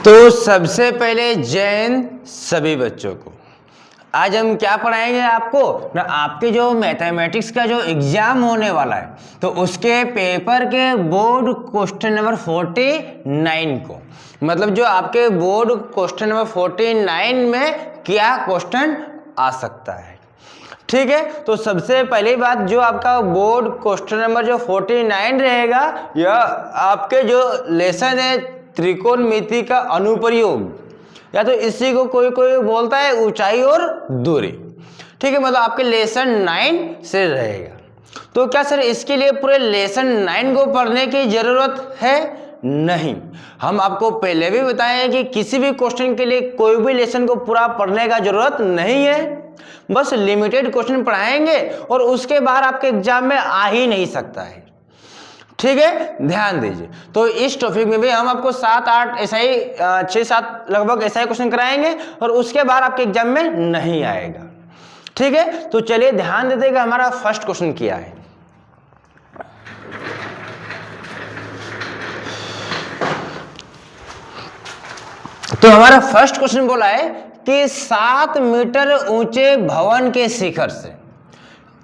तो सबसे पहले जैन सभी बच्चों को आज हम क्या पढ़ाएंगे आपको ना, आपके जो मैथमेटिक्स का जो एग्जाम होने वाला है तो उसके पेपर के बोर्ड क्वेश्चन नंबर 49 को, मतलब जो आपके बोर्ड क्वेश्चन नंबर 49 में क्या क्वेश्चन आ सकता है। ठीक है, तो सबसे पहली बात जो आपका बोर्ड क्वेश्चन नंबर जो 49 रहेगा, यह आपके जो लेसन है त्रिकोणमिति का अनुप्रयोग, या तो इसी को कोई कोई बोलता है ऊंचाई और दूरी। ठीक है, मतलब आपके लेसन 9 से रहेगा। तो क्या सर इसके लिए पूरे लेसन 9 को पढ़ने की जरूरत है? नहीं, हम आपको पहले भी बताए कि किसी भी क्वेश्चन के लिए कोई भी लेसन को पूरा पढ़ने का जरूरत नहीं है, बस लिमिटेड क्वेश्चन पढ़ाएंगे और उसके बाद आपके एग्जाम में आ ही नहीं सकता है। ठीक है, ध्यान दीजिए। तो इस टॉपिक में भी हम आपको 7-8 ऐसा ही 6-7 लगभग ऐसा ही क्वेश्चन कराएंगे और उसके बाद आपके एग्जाम में नहीं आएगा। ठीक है, तो चलिए ध्यान देते हैं कि हमारा फर्स्ट क्वेश्चन क्या है। तो हमारा फर्स्ट क्वेश्चन बोला है कि 7 मीटर ऊंचे भवन के शिखर से।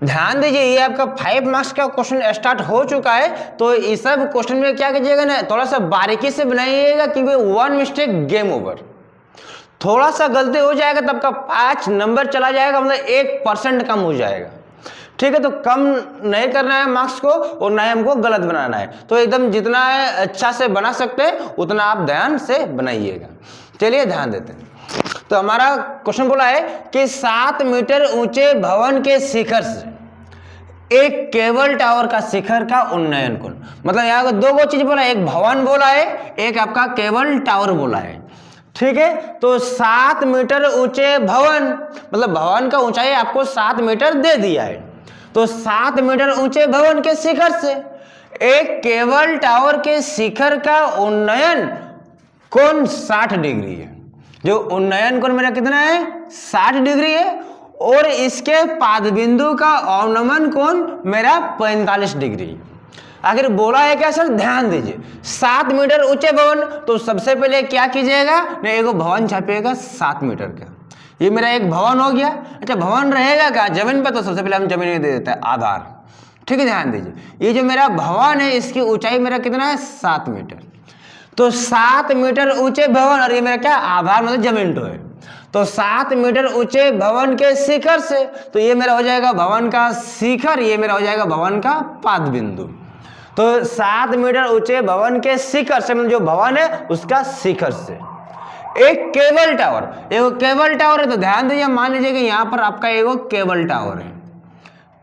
ध्यान दीजिए, ये आपका 5 मार्क्स का क्वेश्चन स्टार्ट हो चुका है। तो इस सब क्वेश्चन में क्या कीजिएगा ना, थोड़ा सा बारीकी से बनाइएगा, क्योंकि 1 मिस्टेक गेम ओवर। थोड़ा सा गलती हो जाएगा तब का 5 नंबर चला जाएगा, मतलब 1% कम हो जाएगा। ठीक है, तो कम नहीं करना है मार्क्स को और ना ही हमको गलत बनाना है। तो एकदम जितना अच्छा से बना सकते हैं उतना आप ध्यान से बनाइएगा। चलिए ध्यान देते हैं। तो हमारा क्वेश्चन बोला है कि 7 मीटर ऊंचे भवन के शिखर से एक केबल टावर का शिखर का उन्नयन कोण, मतलब यहाँ दो चीज बोला, एक भवन बोला है, एक आपका केबल टावर बोला है। ठीक है, तो 7 मीटर ऊंचे भवन, मतलब भवन का ऊंचाई आपको 7 मीटर दे दिया है। तो 7 मीटर ऊंचे भवन के शिखर से एक केबल टावर के शिखर का उन्नयन कोण 60 डिग्री है। जो उन्नयन कोण मेरा कितना है? 60 डिग्री है। और इसके पाद बिंदु का अवनमन कोण मेरा 45 डिग्री। आखिर बोला है क्या सर? ध्यान दीजिए, 7 मीटर ऊंचे भवन, तो सबसे पहले क्या कीजिएगा ना, एक भवन छापिएगा 7 मीटर का। ये मेरा एक भवन हो गया। अच्छा, भवन रहेगा क्या जमीन पर? तो सबसे पहले हम जमीन में दे देते हैं आधार। ठीक है, ध्यान दीजिए, ये जो मेरा भवन है इसकी ऊंचाई मेरा कितना है? 7 मीटर। तो 7 मीटर ऊंचे भवन, और ये मेरा क्या आधार मतलब जमीन तो है। तो 7 मीटर ऊंचे भवन के शिखर से, तो ये मेरा हो जाएगा भवन का शिखर, ये मेरा हो जाएगा भवन का पाद बिंदु। तो 7 मीटर ऊंचे भवन के शिखर से, मतलब जो भवन है उसका शिखर से एक केबल टावर, एक केबल टावर है। तो ध्यान दीजिए, मान लीजिए कि यहाँ पर आपका एक केबल टावर है।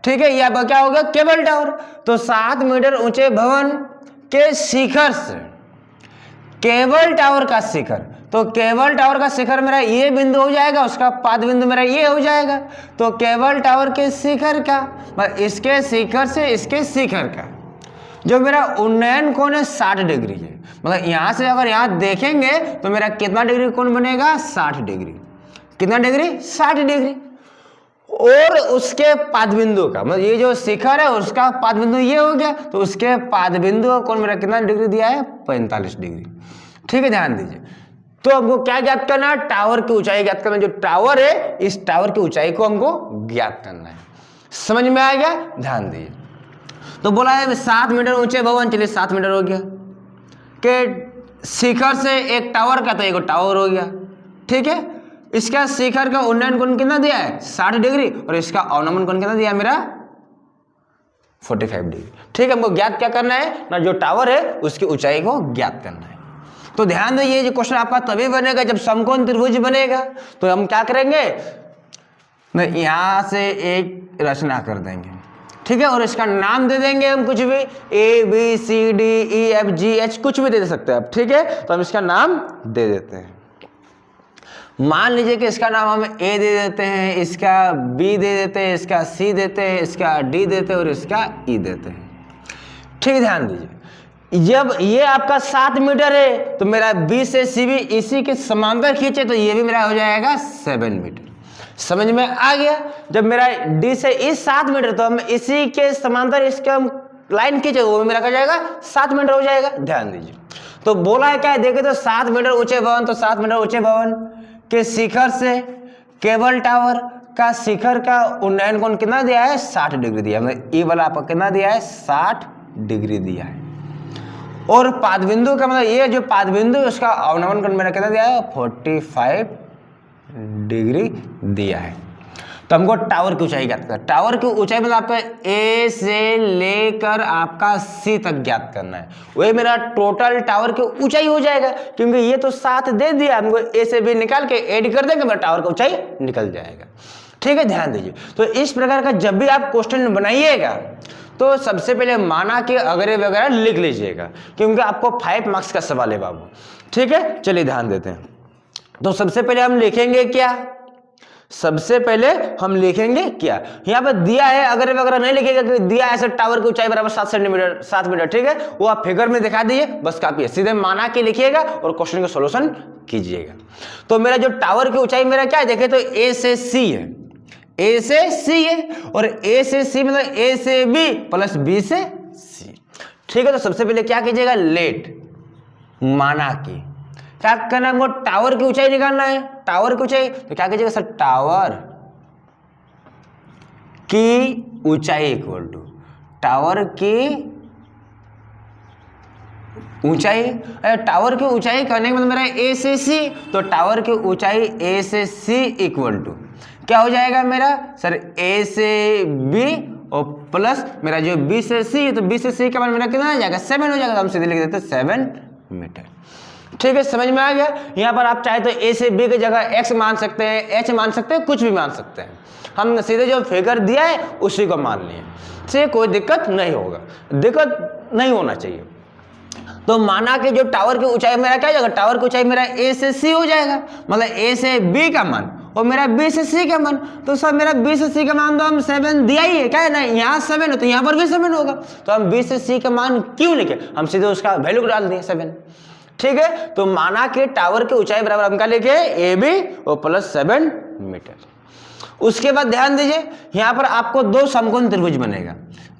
ठीक है, ये आपका क्या होगा? Cable tower. तो 7 मीटर ऊंचे भवन के शिखर से केबल टावर का शिखर, तो केबल टावर का शिखर मेरा ये बिंदु हो जाएगा, उसका पाद बिंदु मेरा ये हो जाएगा। तो केबल टावर के शिखर का, इसके शिखर से इसके शिखर का जो मेरा उन्नयन कोण है 60 डिग्री है। मतलब यहां से अगर यहां देखेंगे तो मेरा कितना डिग्री कोण बनेगा? 60 डिग्री। कितना डिग्री? 60 डिग्री। और उसके पाद बिंदु का, मतलब ये जो शिखर है उसका पाद बिंदु ये हो गया, तो उसके पाद बिंदु का कोण मेरा कितना डिग्री दिया है? 45 डिग्री। ठीक है, ध्यान दीजिए। तो हमको क्या ज्ञात करना है? टावर की ऊंचाई ज्ञात करना। जो टावर है इस टावर की ऊंचाई को हमको ज्ञात करना है। समझ में आ गया? ध्यान दीजिए। तो बोला है 7 मीटर ऊंचे भवन, चलिए 7 मीटर हो गया के शिखर से एक टावर का, तो एक टावर हो गया। ठीक है, इसका शिखर का उन्नयन कोण कितना दिया है? 60 डिग्री, और इसका अवनमन कोण कितना दिया है मेरा? 45 डिग्री। ठीक है, हमको ज्ञात क्या करना है ना, जो टावर है उसकी ऊंचाई को ज्ञात करना है। तो ध्यान दीजिए, ये क्वेश्चन आपका तभी बनेगा जब समकोण त्रिभुज बनेगा। तो हम क्या करेंगे ना, यहां से एक रचना कर देंगे। ठीक है, और इसका नाम दे देंगे हम कुछ भी, ABCDEFGH कुछ भी दे सकते हैं आप। ठीक है, तो हम इसका नाम दे देते हैं। मान लीजिए कि इसका नाम हम A दे देते हैं, इसका B दे देते हैं, इसका C देते हैं, इसका D देते हैं और इसका E देते हैं। ठीक है, ध्यान दीजिए, जब ये आपका 7 मीटर है तो मेरा B से CB इसी के समांतर खींचे तो ये भी मेरा हो जाएगा 7 मीटर। समझ में आ गया? जब मेरा D से E 7 मीटर, तो हम इसी के समांतर इसके हम लाइन खींचे, वो भी मेरा क्या जाएगा? 7 मीटर हो जाएगा। ध्यान दीजिए। तो बोला है क्या है, देखे तो 7 मीटर ऊंचे भवन, तो 7 मीटर ऊंचे भवन के शिखर से केबल टावर का शिखर का उन्नयन कोण कितना दिया है, 60 डिग्री दिया है। मतलब ई वाला आपको कितना दिया है, 60 डिग्री दिया है। और पादबिंदु का मतलब ये जो पादबिंदु उसका अवनमन कोण मेरा कितना दिया है, 45 डिग्री दिया है। तो हमको टावर की ऊंचाई ज्ञात करना। टावर की ऊंचाई मतलब आपका ए से लेकर आपका सी तक ज्ञात करना है। वही मेरा टोटल टावर की ऊंचाई हो जाएगा, क्योंकि ये तो 7 दे दिया हमको, ए से बी निकाल के ऐड कर देंगे, मेरा टावर का ऊंचाई निकल जाएगा। ठीक है, ध्यान दीजिए। तो इस प्रकार का जब भी आप क्वेश्चन बनाइएगा तो सबसे पहले माना के अगरे वगैरह लिख लीजिएगा, क्योंकि आपको 5 मार्क्स का सवाल है बाबू। ठीक है, चलिए ध्यान देते हैं। तो सबसे पहले हम लिखेंगे क्या, सबसे पहले हम लिखेंगे क्या, यहाँ पर दिया है, अगर वगैरह नहीं लिखेगा कि दिया है टावर की ऊंचाई बराबर 7 सेंटीमीटर 7 मीटर। ठीक है, वो आप फिगर में दिखा दीजिए, बस काफी है। सीधे माना के लिखिएगा और क्वेश्चन का सॉल्यूशन कीजिएगा। तो मेरा जो टावर की ऊंचाई मेरा क्या है, देखे तो ए से सी है, ए से सी है, और ए से सी मतलब ए से बी प्लस बी से सी। ठीक है, तो सबसे पहले क्या कीजिएगा, लेट माना की क्या करना है, हमको टावर की ऊंचाई निकालना है। टावर की ऊंचाई तो क्या कीजिएगा सर, टावर की ऊंचाई इक्वल टू टावर की ऊंचाई। टावर की ऊंचाई करने का मतलब मेरा ए से सी, तो टावर की ऊंचाई ए से सी इक्वल टू क्या हो जाएगा मेरा सर, ए से बी और प्लस मेरा जो बी से सी है, तो बी से सी का मान मेरा कितना आ जाएगा, 7 हो जाएगा। तो हम सीधे लिख देते 7 मीटर। ठीक है, समझ में आ गया। यहाँ पर आप चाहे तो ए से बी की जगह एक्स मान सकते हैं, एच मान सकते हैं, कुछ भी मान सकते हैं। हम सीधे जो फिगर दिया है उसी को मान लिए, से कोई दिक्कत नहीं होगा, दिक्कत नहीं होना चाहिए। तो माना कि जो टावर की ऊंचाई मेरा क्या हो जाएगा, टावर की ऊंचाई मेरा ए से सी हो जाएगा, मतलब ए से बी का मान और मेरा बी से सी का मान। तो सर मेरा बी से सी का मान तो हम 7 दिया ही है, क्या है ना, यहाँ 7 है तो यहाँ पर भी 7 होगा। तो हम बी से सी का मान क्यों लिखे, हम सीधे उसका वैल्यू डाल दिए 7। ठीक है, तो माना कि टावर की ऊंचाई बराबर हम क्या लिखे, ए बी और प्लस 7 मीटर। उसके बाद ध्यान दीजिए, यहाँ पर आपको 2 समकोण त्रिभुज बनेगा।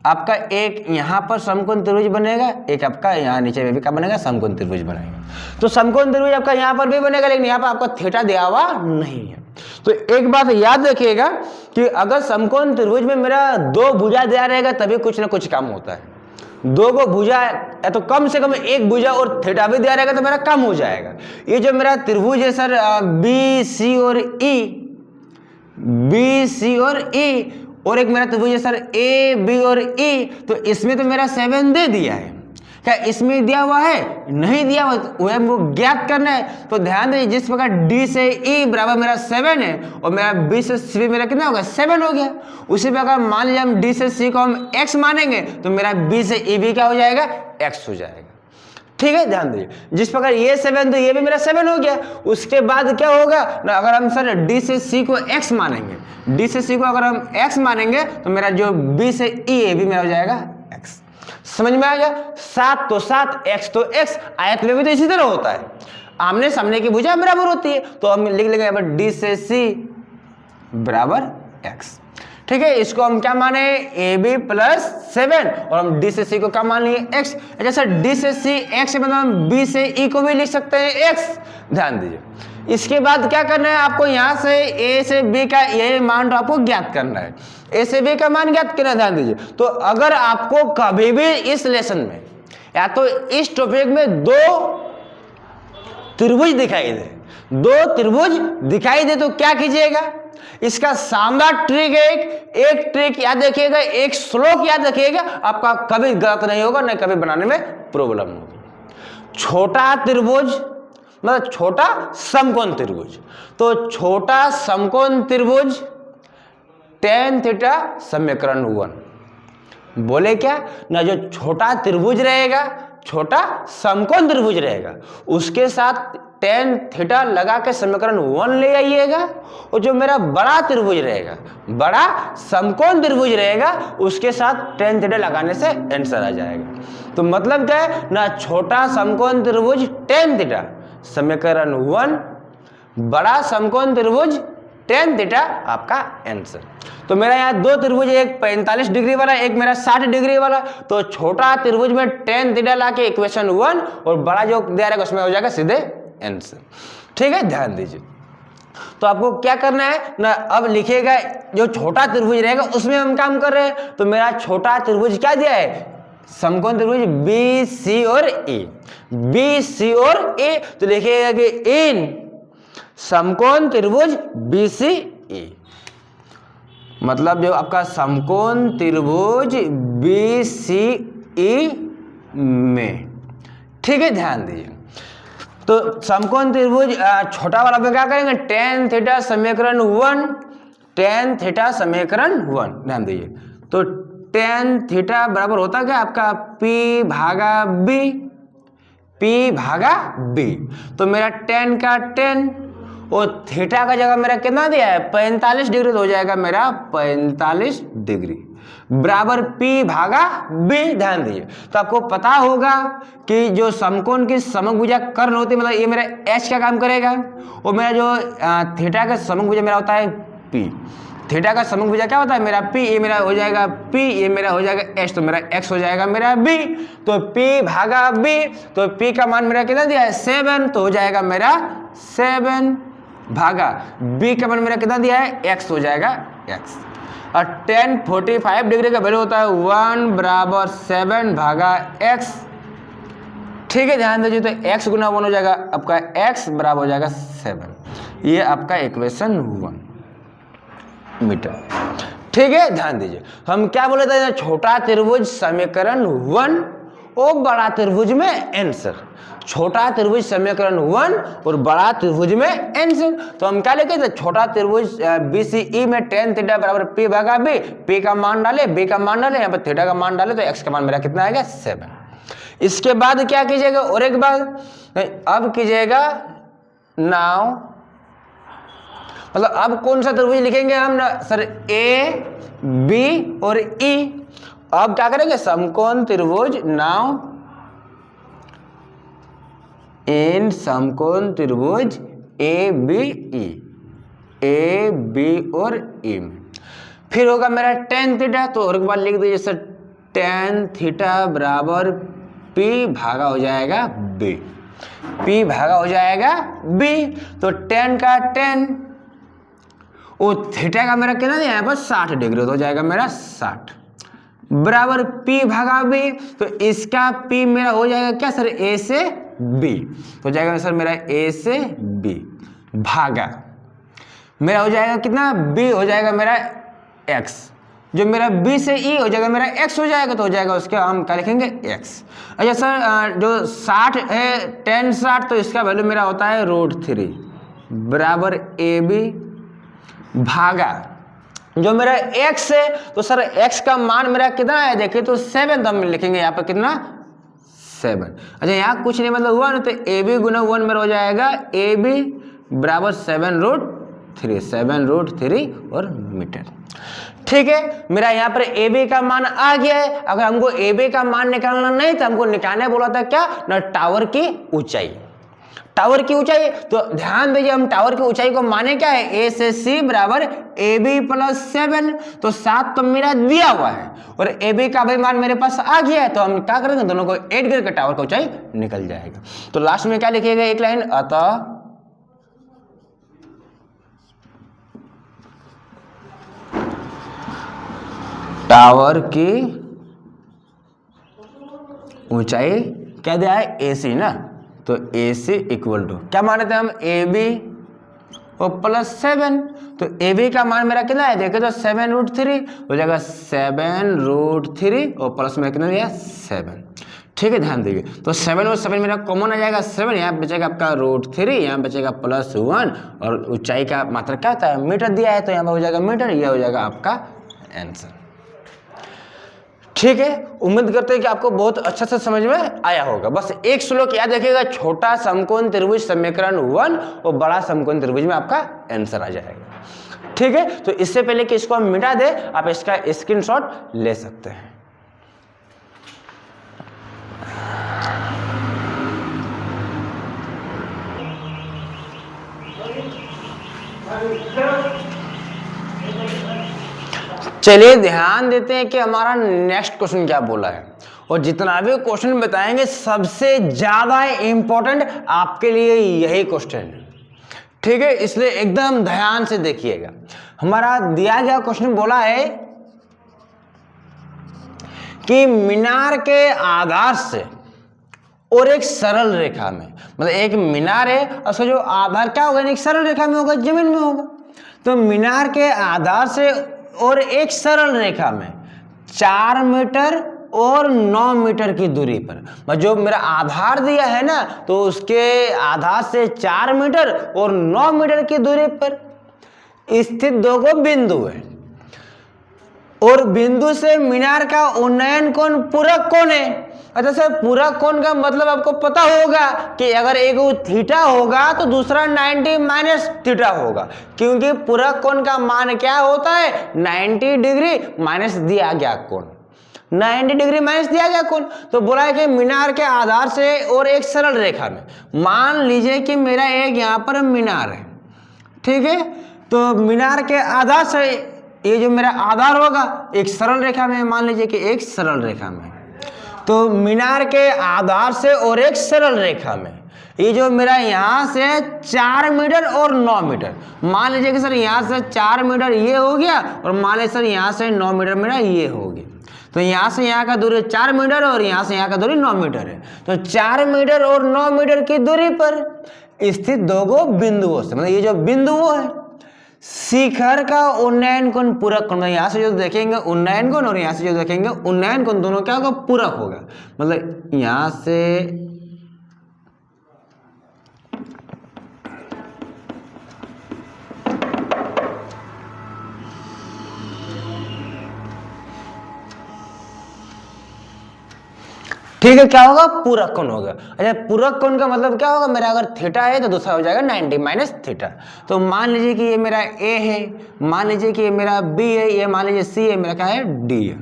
आपका एक यहाँ पर समकोण त्रिभुज बनेगा, एक आपका यहाँ नीचे में भी क्या बनेगा, समकोण त्रिभुज बनेगा। तो समकोण त्रिभुज आपका यहाँ पर भी बनेगा, लेकिन यहाँ पर आपका थीटा दिया हुआ नहीं है। तो एक बात याद रखिएगा कि अगर समकोण त्रिभुज में मेरा 2 भुजा दिया रहेगा तभी कुछ ना कुछ काम होता है। 2 को भुजा या तो कम से कम 1 भुजा और थीटा भी दिया रहेगा तो मेरा कम हो जाएगा। ये जो मेरा त्रिभुज है सर बी सी और ई, बी सी और ई, और एक मेरा त्रिभुज है सर ए बी और ई, तो इसमें तो मेरा 7 दे दिया है। क्या इसमें दिया हुआ है, नहीं दिया हुआ, वह हमको ज्ञात करना है। तो ध्यान दीजिए, जिस प्रकार डी से ई बराबर मेरा 7 है और मेरा बी से सी मेरा कितना होगा, 7 हो गया। उसी प्रकार मान लीजिए हम डी से सी को हम x मानेंगे तो मेरा बी से ई भी क्या हो जाएगा, x हो जाएगा। ठीक है, ध्यान दीजिए, जिस प्रकार ये 7 तो ये भी मेरा 7 हो गया। उसके बाद क्या होगा ना, अगर हम सर डी से सी को x मानेंगे, डी से सी को अगर हम x मानेंगे तो मेरा जो बी से ई ये भी मेरा हो जाएगा x। समझ में आ गया, 7 तो 7, x तो x। आयत में भी तो इसी तरह होता है, आमने सामने की भुजा बराबर होती है। तो हम लिख लेंगे यहाँ पर डी से सी बराबर x। ठीक है, इसको हम क्या माने, ए बी प्लस 7, और हम डी से सी को क्या मान लिए, x। जैसे डी से सी x मतलब हम बी से ई को भी लिख सकते हैं x। ध्यान दीजिए, इसके बाद क्या करना है आपको, यहाँ से ए से बी का ये मान तो आपको ज्ञात करना है, ए से बी का मान ज्ञात करना है। ध्यान दीजिए, तो अगर आपको कभी भी इस लेसन में या तो इस टॉपिक में 2 त्रिभुज दिखाई दे, 2 त्रिभुज दिखाई दे तो क्या कीजिएगा, इसका शानदार ट्रिक है, एक ट्रिक याद रखिएगा, एक श्लोक याद रखिएगा, आपका कभी गलत नहीं होगा, न कभी बनाने में प्रॉब्लम होगी। छोटा त्रिभुज मतलब छोटा समकोण त्रिभुज, तो छोटा समकोण त्रिभुज tan थीटा समीकरण 1। बोले क्या ना, जो छोटा त्रिभुज रहेगा, छोटा समकोण त्रिभुज रहेगा, उसके साथ tan थीटा लगा के समीकरण 1 ले आइएगा, और जो मेरा बड़ा त्रिभुज रहेगा, बड़ा समकोण त्रिभुज रहेगा, उसके साथ tan थीटा लगाने से आंसर आ जाएगा। तो मतलब क्या है ना, छोटा समकोण त्रिभुज tan थीटा समीकरण 1, बड़ा समकोण त्रिभुज tan थीटा आपका आंसर। तो मेरा यहाँ दो त्रिभुज, एक 45 डिग्री वाला, एक मेरा 60 डिग्री वाला, तो छोटा त्रिभुज में tan थीटा ला के इक्वेशन 1 और बड़ा जो दे रहेगा उसमें हो जाएगा सीधे आंसर। ठीक है, ध्यान दीजिए। तो आपको क्या करना है ना, अब लिखिएगा जो छोटा त्रिभुज रहेगा उसमें हम काम कर रहे हैं। तो मेरा छोटा त्रिभुज क्या दिया है, समकोण त्रिभुज बी सी और ए, बी सी और ए। तो लिखिएगा कि इन समकोण त्रिभुज बी सी ए, मतलब जो आपका समकोण त्रिभुज बी सी ई में। ठीक है, ध्यान दीजिए। तो समकोण त्रिभुज छोटा वाला में क्या करेंगे, tan थीटा समीकरण 1, tan थीटा समीकरण 1, ध्यान दीजिए। तो tan थीटा बराबर होता क्या आपका p भागा b, p भागा b। तो मेरा tan का tan और थीटा का जगह मेरा कितना दिया है 45 डिग्री, तो हो जाएगा मेरा 45 डिग्री बराबर p भागा b। ध्यान दीजिए। तो आपको पता होगा कि जो समकोण की समभुजा कर्ण होती है, मतलब ये मेरा h का काम करेगा, और मेरा जो थीटा का समभुजा मेरा होता है p। थीटा का समभुजा क्या होता है मेरा p, ये मेरा हो जाएगा p, ये मेरा हो जाएगा h, तो मेरा x हो जाएगा मेरा b। तो p भागा b, तो p का मान मेरा कितना दिया है 7, तो हो जाएगा मेरा 7 भागा b का मान मेरा कितना दिया है x, हो जाएगा x। और tan 45 डिग्री का वैल्यू होता है 1 बराबर 7 भागा x। ठीक है, ध्यान दीजिए। तो x गुना 1 हो जाएगा आपका x बराबर हो जाएगा 7। ये आपका इक्वेशन 1 मीटर। ठीक है, ध्यान दीजिए। हम क्या बोले थे, छोटा त्रिभुज समीकरण 1 और बड़ा त्रिभुज में आंसर। छोटा त्रिभुज समीकरण 1 और बड़ा त्रिभुज में आंसर। तो हम क्या लिखे थे, छोटा त्रिभुज BCE में tan थीटा बराबर p भागा b, p का मान डाले, b का मान डाले, यहाँ पर थीटा का मान डाले, तो x का मान मेरा कितना आएगा 7। इसके बाद क्या कीजिएगा, और एक बात अब कीजिएगा नाउ, मतलब अब कौन सा त्रिभुज लिखेंगे हम ना सर, a b और e। अब क्या करेंगे, समकोण त्रिभुज नाउ इन समकोण त्रिभुज A B E, A B और ई में। फिर होगा मेरा tan थीटा, तो और एक बार लिख दीजिए सर, tan थीटा बराबर p भागा हो जाएगा b, p भागा हो जाएगा b। तो tan का tan और थीटा का मेरा कितना यहाँ पर 60 डिग्री, तो हो जाएगा मेरा 60 बराबर p भागा b। तो इसका p मेरा हो जाएगा क्या सर, a से b, तो हो जाएगा सर मेरा a से b भागा मेरा हो जाएगा कितना, b हो जाएगा मेरा x, जो मेरा b से e हो जाएगा मेरा x हो जाएगा, तो हो जाएगा उसके हम क्या लिखेंगे x। अच्छा सर, जो 60 है tan 60, तो इसका वैल्यू मेरा होता है √3 बराबर ab भागा जो मेरा x है, तो सर x का मान मेरा कितना है देखिए, तो 7, तो हम लिखेंगे यहाँ पर कितना 7। अच्छा यहाँ कुछ नहीं मतलब हुआ ना, तो ab गुना 1 मेरा हो जाएगा ab बराबर 7√3, 7√3 और मीटर। ठीक है, मेरा यहाँ पर ab का मान आ गया है। अगर हमको ab का मान निकालना नहीं, तो हमको निकालने बोला था क्या ना, टावर की ऊंचाई। टावर की ऊंचाई, तो ध्यान दीजिए, हम टावर की ऊंचाई को माने क्या है, a से c बराबर ab + 7। तो 7 तो मेरा दिया हुआ है और ab का भी मान मेरे पास आ गया है, तो हम क्या करेंगे, दोनों को ऐड करके टावर की ऊंचाई निकल जाएगा। तो लास्ट में क्या लिखिएगा, एक लाइन, अतः टावर की ऊंचाई क्या दिया है, ac ना, तो AC इक्वल टू क्या माने थे हम, AB और +7। तो AB का मान मेरा कितना है देखे, तो 7√3 हो जाएगा, 7√3 और प्लस में कितना दिया 7। ठीक है, ध्यान दीजिए। तो 7 और 7 मेरा कॉमन आ जाएगा 7, यहाँ बचेगा आपका √3, यहाँ बचेगा +1, और ऊंचाई का मात्रा क्या होता है मीटर दिया है, तो यहाँ पर हो जाएगा मीटर, यह हो जाएगा आपका आंसर। ठीक है, उम्मीद करते हैं कि आपको बहुत अच्छा से समझ में आया होगा। बस एक श्लोक याद रखिएगा, छोटा समकोण त्रिभुज समीकरण 1 और बड़ा समकोण त्रिभुज में आपका आंसर आ जाएगा। ठीक है, तो इससे पहले कि इसको हम मिटा दें, आप इसका स्क्रीनशॉट ले सकते हैं। चलिए ध्यान देते हैं कि हमारा नेक्स्ट क्वेश्चन क्या बोला है, और जितना भी क्वेश्चन बताएंगे सबसे ज्यादा इंपॉर्टेंट आपके लिए यही क्वेश्चन है, ठीक है, इसलिए एकदम ध्यान से देखिएगा। हमारा दिया गया क्वेश्चन बोला है कि मीनार के आधार से और एक सरल रेखा में, मतलब एक मीनार है और उसका जो आधार क्या होगा, एक सरल रेखा में होगा, जमीन में होगा। तो मीनार के आधार से और एक सरल रेखा में 4 मीटर और 9 मीटर की दूरी पर, मतलब जो मेरा आधार दिया है ना, तो उसके आधार से 4 मीटर और 9 मीटर की दूरी पर स्थित दो गो बिंदु है, और बिंदु से मीनार का उन्नयन कोण पूरक कोण है। अच्छा सर, पूरक कोण का मतलब आपको पता होगा कि अगर एक थीटा होगा तो दूसरा 90 माइनस थीटा होगा, क्योंकि पूरक कोण का मान क्या होता है, 90 डिग्री माइनस दिया गया कोण, 90 डिग्री माइनस दिया गया कोण। तो बोला है कि मीनार के आधार से और एक सरल रेखा में, मान लीजिए कि मेरा एक यहाँ पर मीनार है, ठीक है, तो मीनार के आधार से ये जो मेरा आधार होगा एक सरल रेखा में, मान लीजिए कि एक सरल रेखा में, तो मीनार के आधार से और एक सरल रेखा में ये जो मेरा यहाँ से 4 मीटर और 9 मीटर, मान लीजिए कि सर यहाँ से 4 मीटर ये हो गया, और मान लीजिए सर यहाँ से 9 मीटर मेरा ये हो गया, तो यहाँ से यहाँ का दूरी 4 मीटर और यहाँ से यहाँ का दूरी 9 मीटर है। तो 4 मीटर और 9 मीटर की दूरी पर स्थित दो गो बिंदुओं से, मतलब ये जो बिंदुओं है, शिखर का उन्नयन कोण पूरक कोण, यहाँ से जो देखेंगे उन्नयन कोण और यहाँ से जो देखेंगे उन्नयन कोण, दोनों क्या होगा, पूरक होगा। मतलब यहाँ से ठीक है, क्या होगा, पूरक कोण होगा। अच्छा, पूरक कोण का मतलब क्या होगा, मेरा अगर थीटा है तो दूसरा हो जाएगा 90 माइनस थीटा। तो मान लीजिए कि ये मेरा ए है, मान लीजिए कि ये मेरा बी है, ये मान लीजिए सी है, मेरा क्या है, डी है,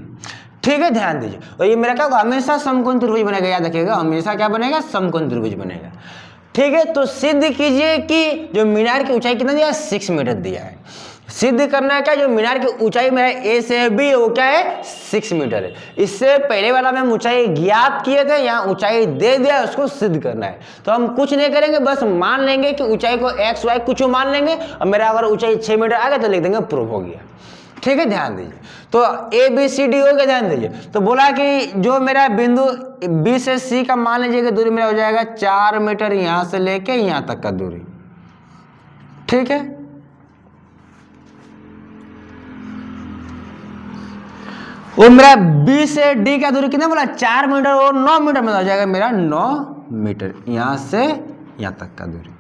ठीक है, ध्यान दीजिए। और ये मेरा क्या होगा, हमेशा समकोण त्रिभुज बनेगा, याद रखिएगा, हमेशा क्या बनेगा, समकोण त्रिभुज बनेगा, ठीक है। तो सिद्ध कीजिए कि जो मीनार की ऊंचाई कितना दिया है, 6 मीटर दिया है। सिद्ध करना है क्या, जो मीनार की ऊंचाई मेरा ए से बी है वो क्या है, 6 मीटर है। इससे पहले वाला में हम ऊंचाई ज्ञात किए थे, यहाँ ऊंचाई दे दिया, उसको सिद्ध करना है। तो हम कुछ नहीं करेंगे, बस मान लेंगे कि ऊंचाई को एक्स वाई कुछ मान लेंगे, और मेरा अगर ऊंचाई 6 मीटर आ गया तो लिख देंगे प्रूव हो गया, ठीक है, ध्यान दीजिए। तो ए बी सी डी हो गया, ध्यान दीजिए। तो बोला कि जो मेरा बिंदु बी से सी का मान लीजिए कि दूरी मेरा हो जाएगा 4 मीटर, यहाँ से लेके यहाँ तक का दूरी, ठीक है। वो मेरा बी से डी का दूरी कितना बोला, 4 मीटर और 9 मीटर में हो जाएगा मेरा 9 मीटर, यहाँ से यहाँ तक का दूरी।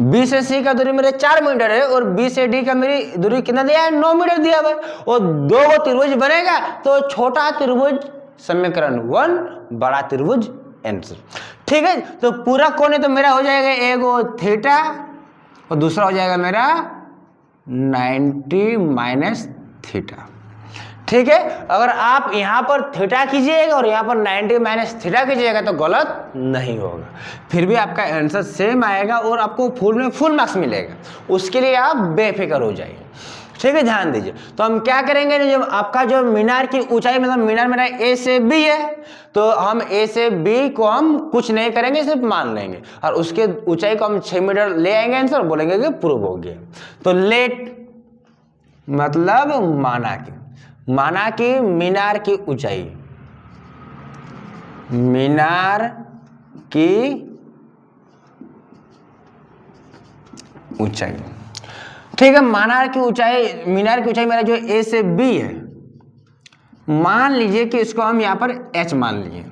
बी से सी का दूरी मेरे 4 मीटर है, और बी से डी का मेरी दूरी कितना दिया है, 9 मीटर दिया हुआ है। और दो गो त्रिभुज बनेगा तो छोटा त्रिभुज समीकरण 1, बड़ा त्रिभुज आंसर, ठीक है। तो पूरा कोण तो मेरा हो जाएगा एगो थीटा और दूसरा हो जाएगा मेरा 90 माइनस थीटा, ठीक है। अगर आप यहाँ पर थीटा कीजिएगा और यहाँ पर 90 माइनस थीटा कीजिएगा तो गलत नहीं होगा, फिर भी आपका आंसर सेम आएगा और आपको फुल मार्क्स मिलेगा, उसके लिए आप बेफिक्र हो जाइए, ठीक है, ध्यान दीजिए। तो हम क्या करेंगे, जब आपका जो मीनार की ऊंचाई, मतलब मीनार मेरा ए से बी है, तो हम ए से बी को हम कुछ नहीं करेंगे, सिर्फ मान लेंगे, और उसके ऊंचाई को हम 6 मीटर ले आएंगे आंसर, बोलेंगे कि प्रूव हो गया। तो लेट मतलब माना कि मीनार की ऊंचाई, मीनार की ऊंचाई, ठीक है, मीनार की ऊंचाई मेरा जो ए से बी है, मान लीजिए कि इसको हम यहाँ पर h मान लिए,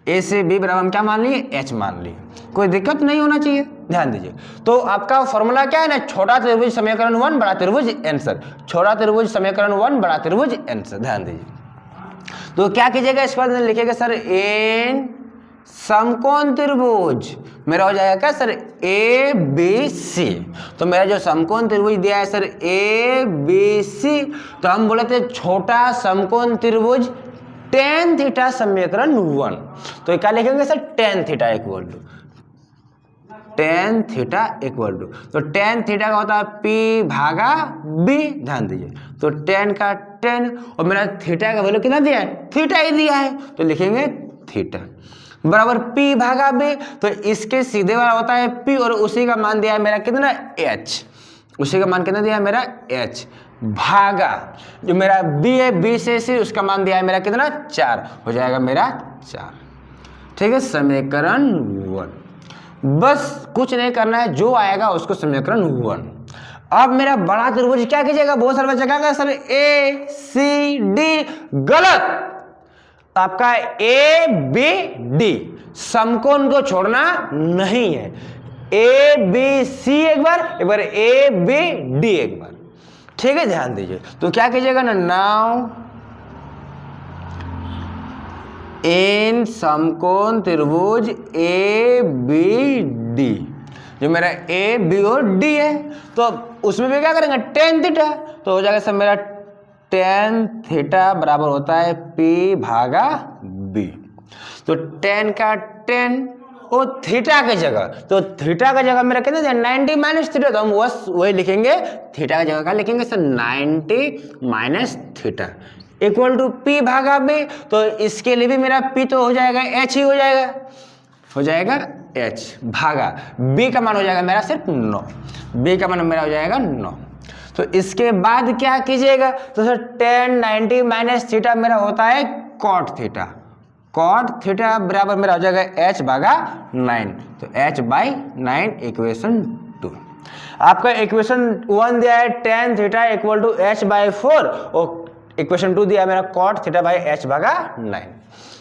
ए से बी बराबर हम क्या मान लिए, h मान लिए, कोई दिक्कत नहीं होना चाहिए, ध्यान दीजिए। तो आपका फॉर्मूला क्या है ना, छोटा त्रिभुज समीकरण 1, बड़ा त्रिभुज आंसर, छोटा त्रिभुज समीकरण 1, बड़ा त्रिभुज आंसर, ध्यान दीजिए। तो क्या कीजिएगा, इस पर लिखिएगा सर एन समकोण त्रिभुज, मेरा हो जाएगा क्या सर, ए बी सी। तो मेरा जो समकोण त्रिभुज दिया है सर ए बी सी, तो हम बोले थे छोटा समकोण त्रिभुज tan थीटा समीकरण 1, तो क्या लिखेंगे sir, tan theta equal to tan theta equal to, तो टेन थीटा का होता है P भागा B, ध्यान दीजिए। तो टेन का टेन और मेरा थीटा का वैल्यू कितना दिया है, थीटा ही दिया है, तो लिखेंगे थीटा बराबर P भागा B। तो इसके सीधे वाला होता है P और उसी का मान दिया है मेरा कितना, H, उसी का मान कितना दिया है मेरा H भागा जो मेरा B है, B से C उसका मान दिया है मेरा कितना 4, हो जाएगा मेरा 4। ठीक है, समीकरण 1। बस कुछ नहीं करना है, जो आएगा उसको समीकरण 1। अब मेरा बड़ा त्रिभुज क्या कीजिएगा, बहुत सारे बच्चे क्या कहेंगे सर A C D, गलत। आपका A B D समकोण को छोड़ना नहीं है, A B C एक बार A B D एक बार, ठीक है, ध्यान दीजिए। तो क्या कीजिएगा ना, नाउ इन समकोण त्रिभुज A B D, जो मेरा A B और D है, तो उसमें भी क्या करेंगे टेन थीटा, तो हो जाएगा सब मेरा टेन थीटा बराबर होता है P भागा B। तो टेन का टेन और थीटा की जगह, तो थीटा का जगह मेरा कितना है 90 माइनस थीटा, तो हम बस वही लिखेंगे, थीटा का जगह क्या लिखेंगे sir 90 minus theta equal to P भागा B। तो इसके लिए भी मेरा P तो हो जाएगा H ही हो जाएगा H भागा B का मान हो जाएगा मेरा सिर्फ 9, B का मान मेरा हो जाएगा 9। तो इसके बाद क्या कीजिएगा, तो सर टेन 90 माइनस थीटा मेरा होता है कॉट थीटा, कॉट थीटा बराबर मेरा हो जाएगा H भागा 9, तो H बाई 9 इक्वेशन 2। आपका इक्वेशन 1 दिया है tan theta equal to H by 4 और इक्वेशन 2 दिया है मेरा कॉट थीटा बाई H भागा 9।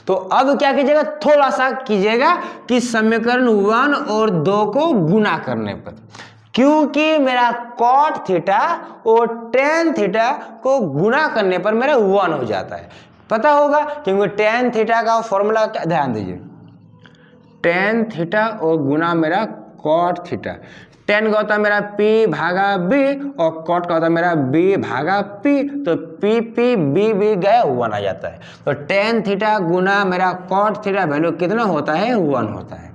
तो अब क्या कीजिएगा, थोड़ा सा कीजिएगा कि समीकरण 1 और 2 को गुना करने पर, क्योंकि मेरा कॉट थीटा और टेन थीटा को गुना करने पर मेरा 1 हो जाता है, पता होगा, क्योंकि टेन थीटा का फॉर्मूला क्या, ध्यान दीजिए, टेन थीटा और गुना मेरा कॉट थीटा, टेन का होता है मेरा P भागा B और कॉट का होता है मेरा B भागा P, तो P B गए 1 आ जाता है। तो टेन थीटा गुना मेरा कॉट थीटा वैल्यू कितना होता है 1 होता है,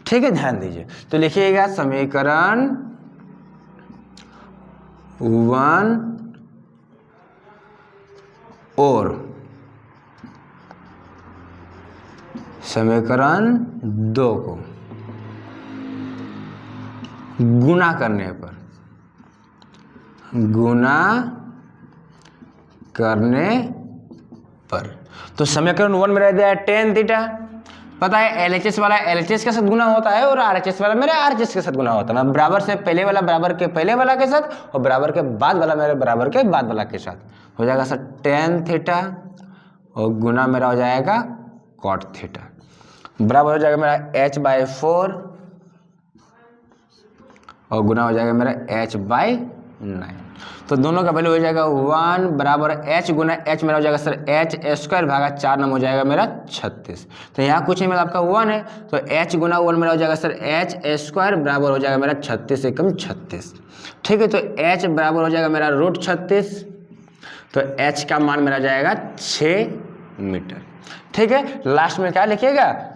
ठीक है, ध्यान दीजिए। तो लिखिएगा समीकरण 1 और समीकरण 2 को गुना करने पर, तो समीकरण 1 मेरा दिया है टेन थीटा, पता है LHS वाला LHS के साथ गुना होता है और RHS वाला मेरा RHS के साथ गुना होता है, बराबर से पहले वाला बराबर के पहले वाला के साथ और बराबर के बाद वाला मेरे बराबर के बाद वाला के साथ, हो जाएगा सर टेन थीटा और गुना मेरा हो जाएगा कॉट थीटा बराबर हो जाएगा मेरा H बाई 4 और गुना हो जाएगा मेरा H बाई 9। तो दोनों का वैल्यू हो जाएगा 1 बराबर H गुना H मेरा हो जाएगा सर H स्क्वायर भागा 4 नंबर हो जाएगा मेरा 36। तो यहाँ कुछ नहीं मतलब आपका 1 है, तो H गुना 1 मेरा हो जाएगा सर H स्क्वायर बराबर हो जाएगा मेरा 36 एकम 36, ठीक है। तो H बराबर हो जाएगा मेरा √36, तो H का मान मेरा जाएगा 6 मीटर, ठीक है। लास्ट में क्या लिखिएगा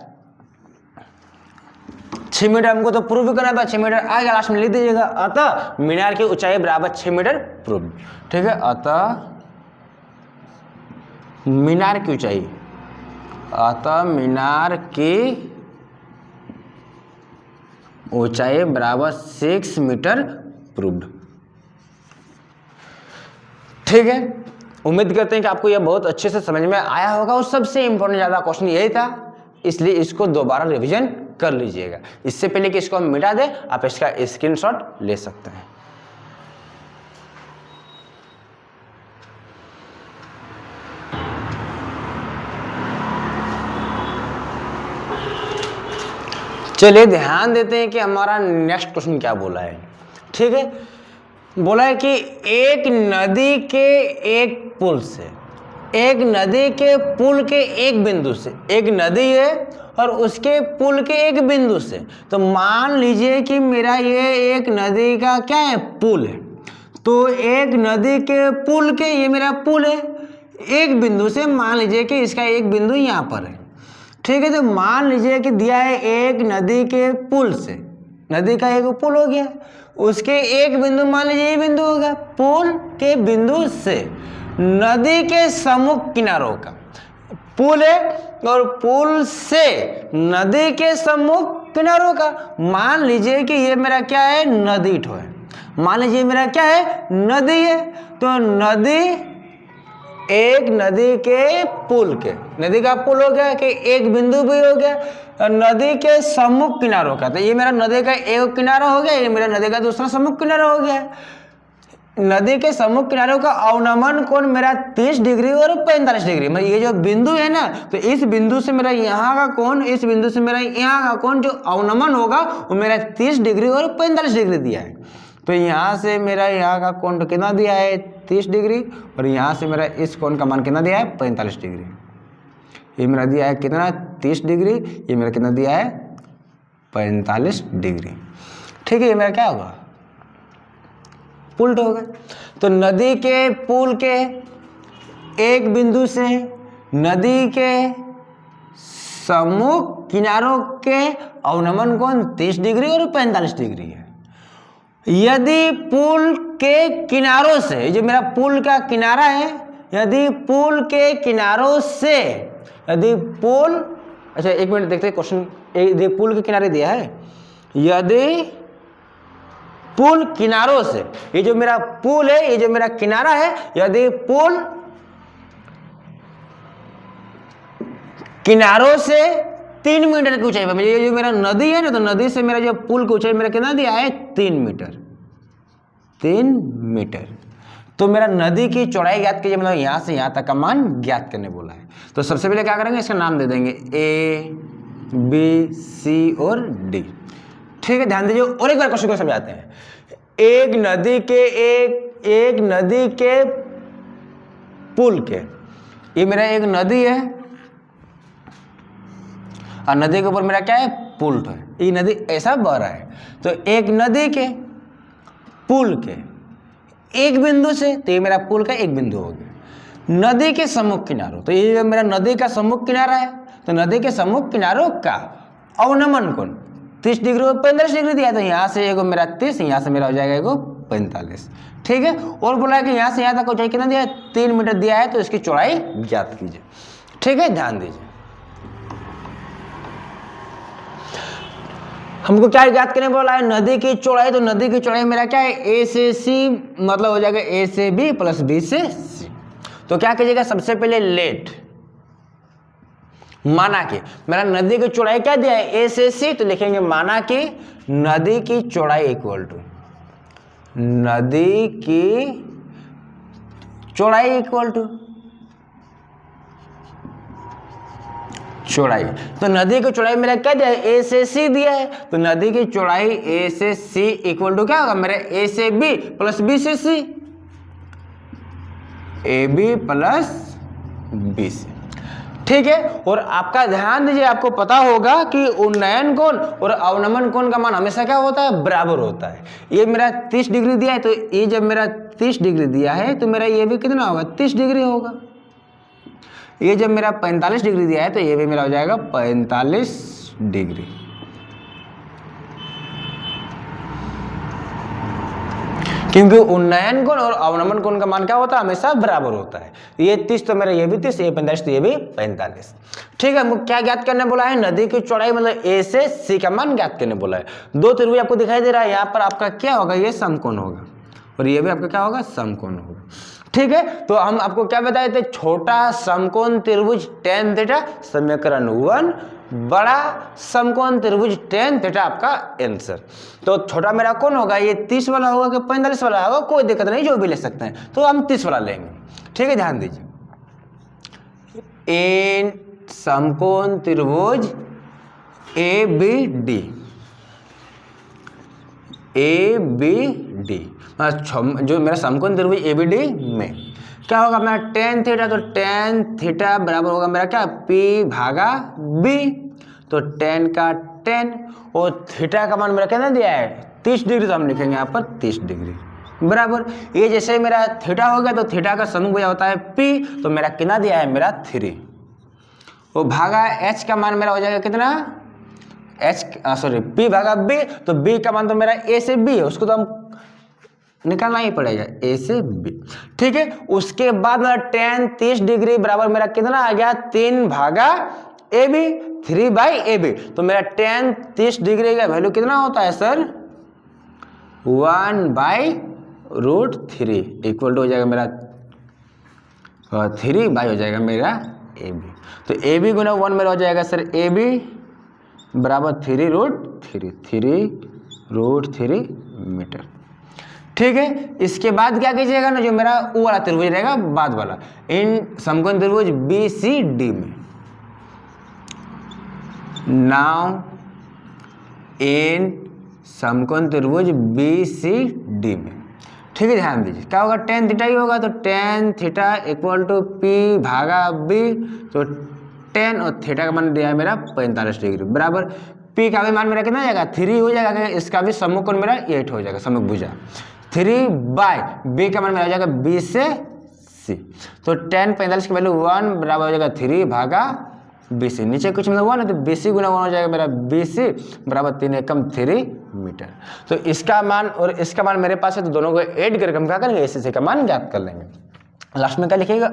6 मीटर, हमको तो प्रूव करना था 6 मीटर आएगा, लास्ट में लिख दीजिएगा अतः मीनार की ऊंचाई बराबर 6 मीटर प्रूव, ठीक है। अतः मीनार की ऊंचाई, अतः मीनार की ऊंचाई बराबर 6 मीटर प्रूव्ड, ठीक है। उम्मीद करते हैं कि आपको यह बहुत अच्छे से समझ में आया होगा और सबसे इंपॉर्टेंट ज्यादा क्वेश्चन यही था, इसलिए इसको दोबारा रिवीजन कर लीजिएगा। इससे पहले कि इसको हम मिटा दें, आप इसका स्क्रीनशॉट ले सकते हैं। चलिए ध्यान देते हैं कि हमारा नेक्स्ट क्वेश्चन क्या बोला है, ठीक है। बोला है कि एक नदी के एक पुल से, एक नदी के पुल के एक बिंदु से, एक नदी है और उसके पुल के एक बिंदु से, तो मान लीजिए कि मेरा ये एक नदी का क्या है पुल है, तो एक नदी के पुल के ये मेरा पुल है, एक बिंदु से मान लीजिए कि इसका एक बिंदु यहाँ पर है, ठीक है। तो मान लीजिए कि दिया है एक नदी के पुल से, नदी का एक पुल हो गया, उसके एक बिंदु मान लीजिए ये बिंदु होगा, पुल के बिंदु से नदी के सम्मुख किनारों का, पुल है और पुल से नदी के सम्मुख किनारों का, मान लीजिए कि ये मेरा क्या है, नदी ठो है, मान लीजिए मेरा क्या है, नदी है। तो नदी, एक नदी के पुल के, नदी का पुल हो गया कि एक बिंदु भी हो गया, नदी के सम्मुख किनारों का, तो ये मेरा नदी का एक किनारा हो गया, ये मेरा नदी का दूसरा सम्मुख किनारा हो गया। नदी के सम्मुख किनारों का अवनमन कोण मेरा 30 डिग्री और 45 डिग्री, मतलब ये जो बिंदु है ना, तो इस बिंदु से मेरा यहाँ का कोण, इस बिंदु से मेरा यहाँ का कोण जो अवनमन होगा वो मेरा 30 डिग्री और 45 डिग्री दिया है। तो यहाँ से मेरा यहाँ का कोण तो कितना दिया है, 30 डिग्री, और यहाँ से मेरा इस कोण का मान कितना दिया है, 45 डिग्री। ये मेरा दिया है कितना, 30 डिग्री, ये मेरा कितना दिया है, 45 डिग्री। ठीक है, ये मेरा क्या होगा, पुल हो गया। तो नदी के पुल के एक बिंदु से नदी के सम्मुख किनारों के अवनमन कोण 30 डिग्री और 45 डिग्री है। यदि पुल के किनारों से, जो मेरा पुल का किनारा है, यदि पुल के किनारों से, यदि पुल, अच्छा एक मिनट देखते हैं क्वेश्चन, एक पुल के किनारे दिया है, यदि पुल किनारों से, ये जो मेरा पुल है, ये जो मेरा किनारा है, यदि पुल किनारों से 3 मीटर की ऊंचाई पर, ये जो मेरा नदी है ना, तो नदी से मेरा जो पुल की ऊंचाई मेरा कितना दिया है, 3 मीटर, 3 मीटर। तो मेरा नदी की चौड़ाई ज्ञात कीजिए, मतलब यहां से यहां तक का मान ज्ञात करने बोला है। तो सबसे पहले क्या करेंगे, इसका नाम दे देंगे ए, बी, सी और डी। ठीक है, ध्यान दीजिए, और एक बार क्वेश्चन को समझाते हैं। एक नदी के पुल के, ये मेरा एक नदी है और नदी के ऊपर मेरा क्या है, पुल है, ये नदी ऐसा बह रहा है। तो एक नदी के पुल के एक बिंदु से, तो ये मेरा पुल का एक बिंदु हो गया। नदी के सम्मुख किनारों, तो ये मेरा नदी का सम्मुख किनारा है, तो नदी के सम्मुख किनारों का अवनमन कोण 30 डिग्री और 45 डिग्री दिया है। तो यहाँ से एगो मेरा 30, यहाँ से मेरा हो जाएगा एगो 45। ठीक है, और बोला है कि यहाँ से यहाँ तक ऊंचाई कितना दिया है, 3 मीटर दिया है, तो इसकी चौड़ाई ज्ञात कीजिए। ठीक है, ध्यान दीजिए, हमको क्या ज्ञात करने बोला है, नदी की चौड़ाई। तो नदी की चौड़ाई मेरा क्या है, ए से सी, मतलब हो जाएगा ए से बी प्लस बी से सी। तो क्या कीजिएगा, सबसे पहले लेट, माना कि मेरा नदी की चौड़ाई क्या दिया है, ए से सी, तो लिखेंगे माना कि नदी की चौड़ाई इक्वल टू, नदी की चौड़ाई इक्वल टू चौड़ाई। तो नदी की चौड़ाई मेरा क्या दिया है, ए से सी दिया है, तो नदी की चौड़ाई ए से सी इक्वल टू क्या होगा, मेरा ए से बी प्लस बी से सी, ए बी प्लस बी से। ठीक है, और आपका ध्यान दीजिए, आपको पता होगा कि उन्नयन कोण और अवनमन कोण का मान हमेशा क्या होता है, बराबर होता है। ये मेरा 30 डिग्री दिया है, तो ये जब मेरा 30 डिग्री दिया है, तो मेरा ये भी कितना होगा, 30 डिग्री होगा। ये जब मेरा 45 डिग्री दिया है, तो ये भी मेरा हो जाएगा 45 डिग्री। क्योंकि उन्नयन कोण और अवनमन कोण का मान क्या होता है, हमेशा बराबर होता है। ये 30 तो मेरा ये भी 30, ये 45 तो ये भी 45। ठीक है, हमको क्या ज्ञात करने बोला है, नदी की चौड़ाई मतलब ए से सी का मान ज्ञात करने बोला है। दो त्रिभुज आपको दिखाई दे रहा है, यहाँ पर आपका क्या होगा, ये समकोण होगा और ये भी आपका क्या होगा, समकोण होगा। ठीक है, तो हम आपको क्या बताए थे, छोटा समकोण त्रिभुज tan थीटा समीकरण 1, बड़ा समकोण त्रिभुज tan थीटा आपका आंसर। तो छोटा मेरा कौन होगा, ये 30 वाला होगा कि 45 वाला होगा, कोई दिक्कत नहीं, जो भी ले सकते हैं, तो हम 30 वाला लेंगे। ठीक है, ध्यान दीजिए, इन समकोण त्रिभुज ABD, जो मेरा समकोण त्रिभुज ABD में क्या होगा, मेरा tan थीटा, तो tan थीटा बराबर होगा मेरा क्या, P भागा B, तो tan का tan और थीटा का मान मेरा कितना दिया है, 30 डिग्री, तो हम लिखेंगे यहाँ पर 30 डिग्री बराबर। ये जैसे मेरा थीटा हो गया, तो थीटा का समूह होता है P, तो मेरा कितना दिया है, मेरा 3, और भागा H का मान मेरा हो जाएगा कितना, P भागा B, तो B का मान तो मेरा A से B है, उसको तो हम निकालना ही पड़ेगा A से B। ठीक है, उसके बाद मेरा tan 30 डिग्री बराबर मेरा कितना आ गया 3 भागा AB, 3/AB। तो मेरा tan 30 डिग्री का वैल्यू कितना होता है सर 1/√3 इक्वल टू हो जाएगा मेरा 3 बाई हो जाएगा मेरा AB। तो AB गुना 1 मेरा हो जाएगा सर AB बराबर 3√3 मीटर। ठीक है, इसके बाद क्या कीजिएगा ना, जो मेरा वो वाला त्रिभुज रहेगा बाद वाला, इन समकोण त्रिभुज BCD में, नाउ इन समकोण त्रिभुज BCD में। ठीक है, ध्यान दीजिए क्या होगा, tan थीटा ही होगा, तो tan theta equal to P भागा B, तो tan और थीटा का मान दिया है मेरा 45 डिग्री बराबर P का भी मान मेरा कितना जाएगा 3 हो जाएगा, इसका भी सम्मुख मेरा 8 हो जाएगा, सम्मुख भुजा 3/B का मान मेरा हो जाएगा B से C। तो tan 45 की वैल्यू 1 बराबर हो जाएगा 3 भागा BC, नीचे कुछ मतलब 1 है तो BC गुना 1 हो जाएगा मेरा BC बराबर 3 एकम 3 मीटर। तो इसका मान और इसका मान मेरे पास है, तो दोनों को ऐड करके हम क्या करेंगे SC का मान ज्ञात कर लेंगे। लास्ट में क्या लिखिएगा,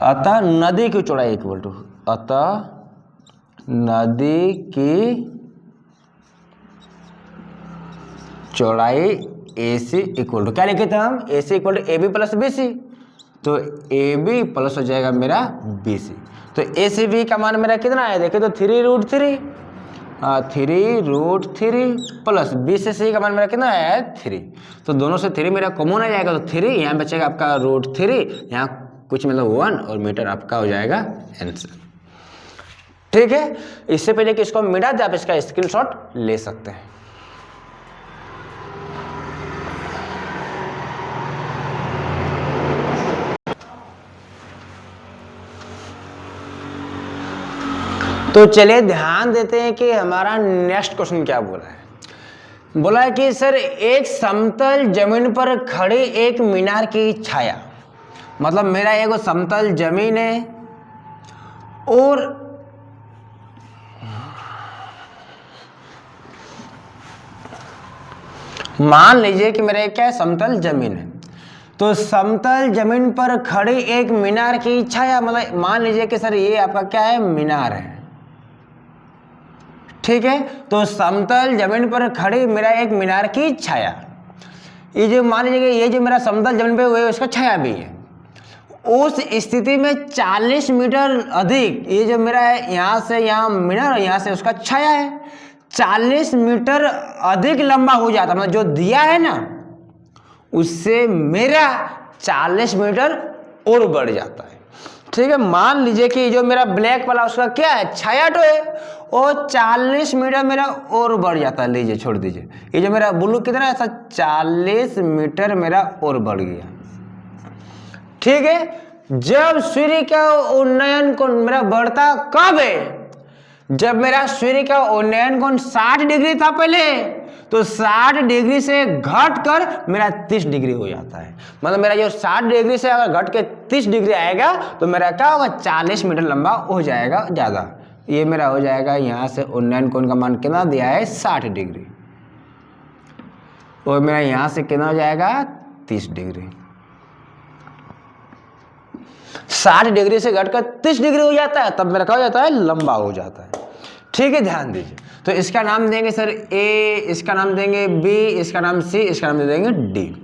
अतः नदी की चौड़ाई इक्वल टू, अतः नदी की चौड़ाई AC इक्वल टू क्या लिखे थे हम, AC equal to AB plus BC, तो AB प्लस हो जाएगा मेरा BC। तो ACB का मान मेरा कितना है देखिए, तो 3√3 प्लस BC का मान मेरा कितना है 3, तो दोनों से 3 मेरा कॉमन आ जाएगा, तो 3 यहाँ बचेगा आपका √3, यहाँ कुछ मतलब 1 और मीटर आपका हो जाएगा आंसर। ठीक है, इससे पहले कि इसको मिटा दे आप इसका स्क्रीनशॉट ले सकते हैं। तो चलिए ध्यान देते हैं कि हमारा नेक्स्ट क्वेश्चन क्या बोला है। बोला है कि सर एक समतल जमीन पर खड़ी एक मीनार की छाया, मतलब मेरा एक समतल जमीन है और मान लीजिए कि मेरा क्या है समतल जमीन है, तो समतल जमीन पर खड़ी एक मीनार की छाया, मतलब मान लीजिए कि सर ये आपका क्या है मीनार है। ठीक है, तो समतल जमीन पर खड़ी मेरा एक मीनार की छाया, ये जो मान लीजिए कि ये जो मेरा समतल जमीन पे हुआ है उसका छाया भी है, उस स्थिति में 40 मीटर अधिक ये जो मेरा है यहाँ से यहाँ मीनार और यहाँ से उसका छाया है 40 मीटर अधिक लंबा हो जाता है, मतलब जो दिया है ना उससे मेरा 40 मीटर और बढ़ जाता है। ठीक है, मान लीजिए कि जो मेरा ब्लैक वाला उसका क्या है छाया तो है और 40 मीटर मेरा और बढ़ जाता है, लीजिए छोड़ दीजिए, ये जो मेरा ब्लू कितना है 40 मीटर मेरा और बढ़ गया। ठीक है, जब सूर्य का उन्नयन कोण मेरा बढ़ता कब है, जब मेरा सूर्य का उन्नयन कोण 60 डिग्री था पहले, तो 60 डिग्री से घटकर मेरा 30 डिग्री हो जाता है, मतलब मेरा जो 60 डिग्री से अगर घट के 30 डिग्री आएगा तो मेरा क्या होगा 40 मीटर लंबा हो जाएगा ज़्यादा। ये मेरा हो जाएगा यहाँ से उन्नयन कोण का मान कितना दिया है 60 डिग्री, और मेरा यहाँ से कितना हो जाएगा 30 डिग्री। 60 डिग्री से घटकर 30 डिग्री हो जाता है, तब मेरा क्या हो जाता है लंबा हो जाता है। ठीक है, ध्यान दीजिए, तो इसका नाम देंगे सर A, इसका नाम देंगे B, इसका नाम C, इसका नाम दे देंगे D।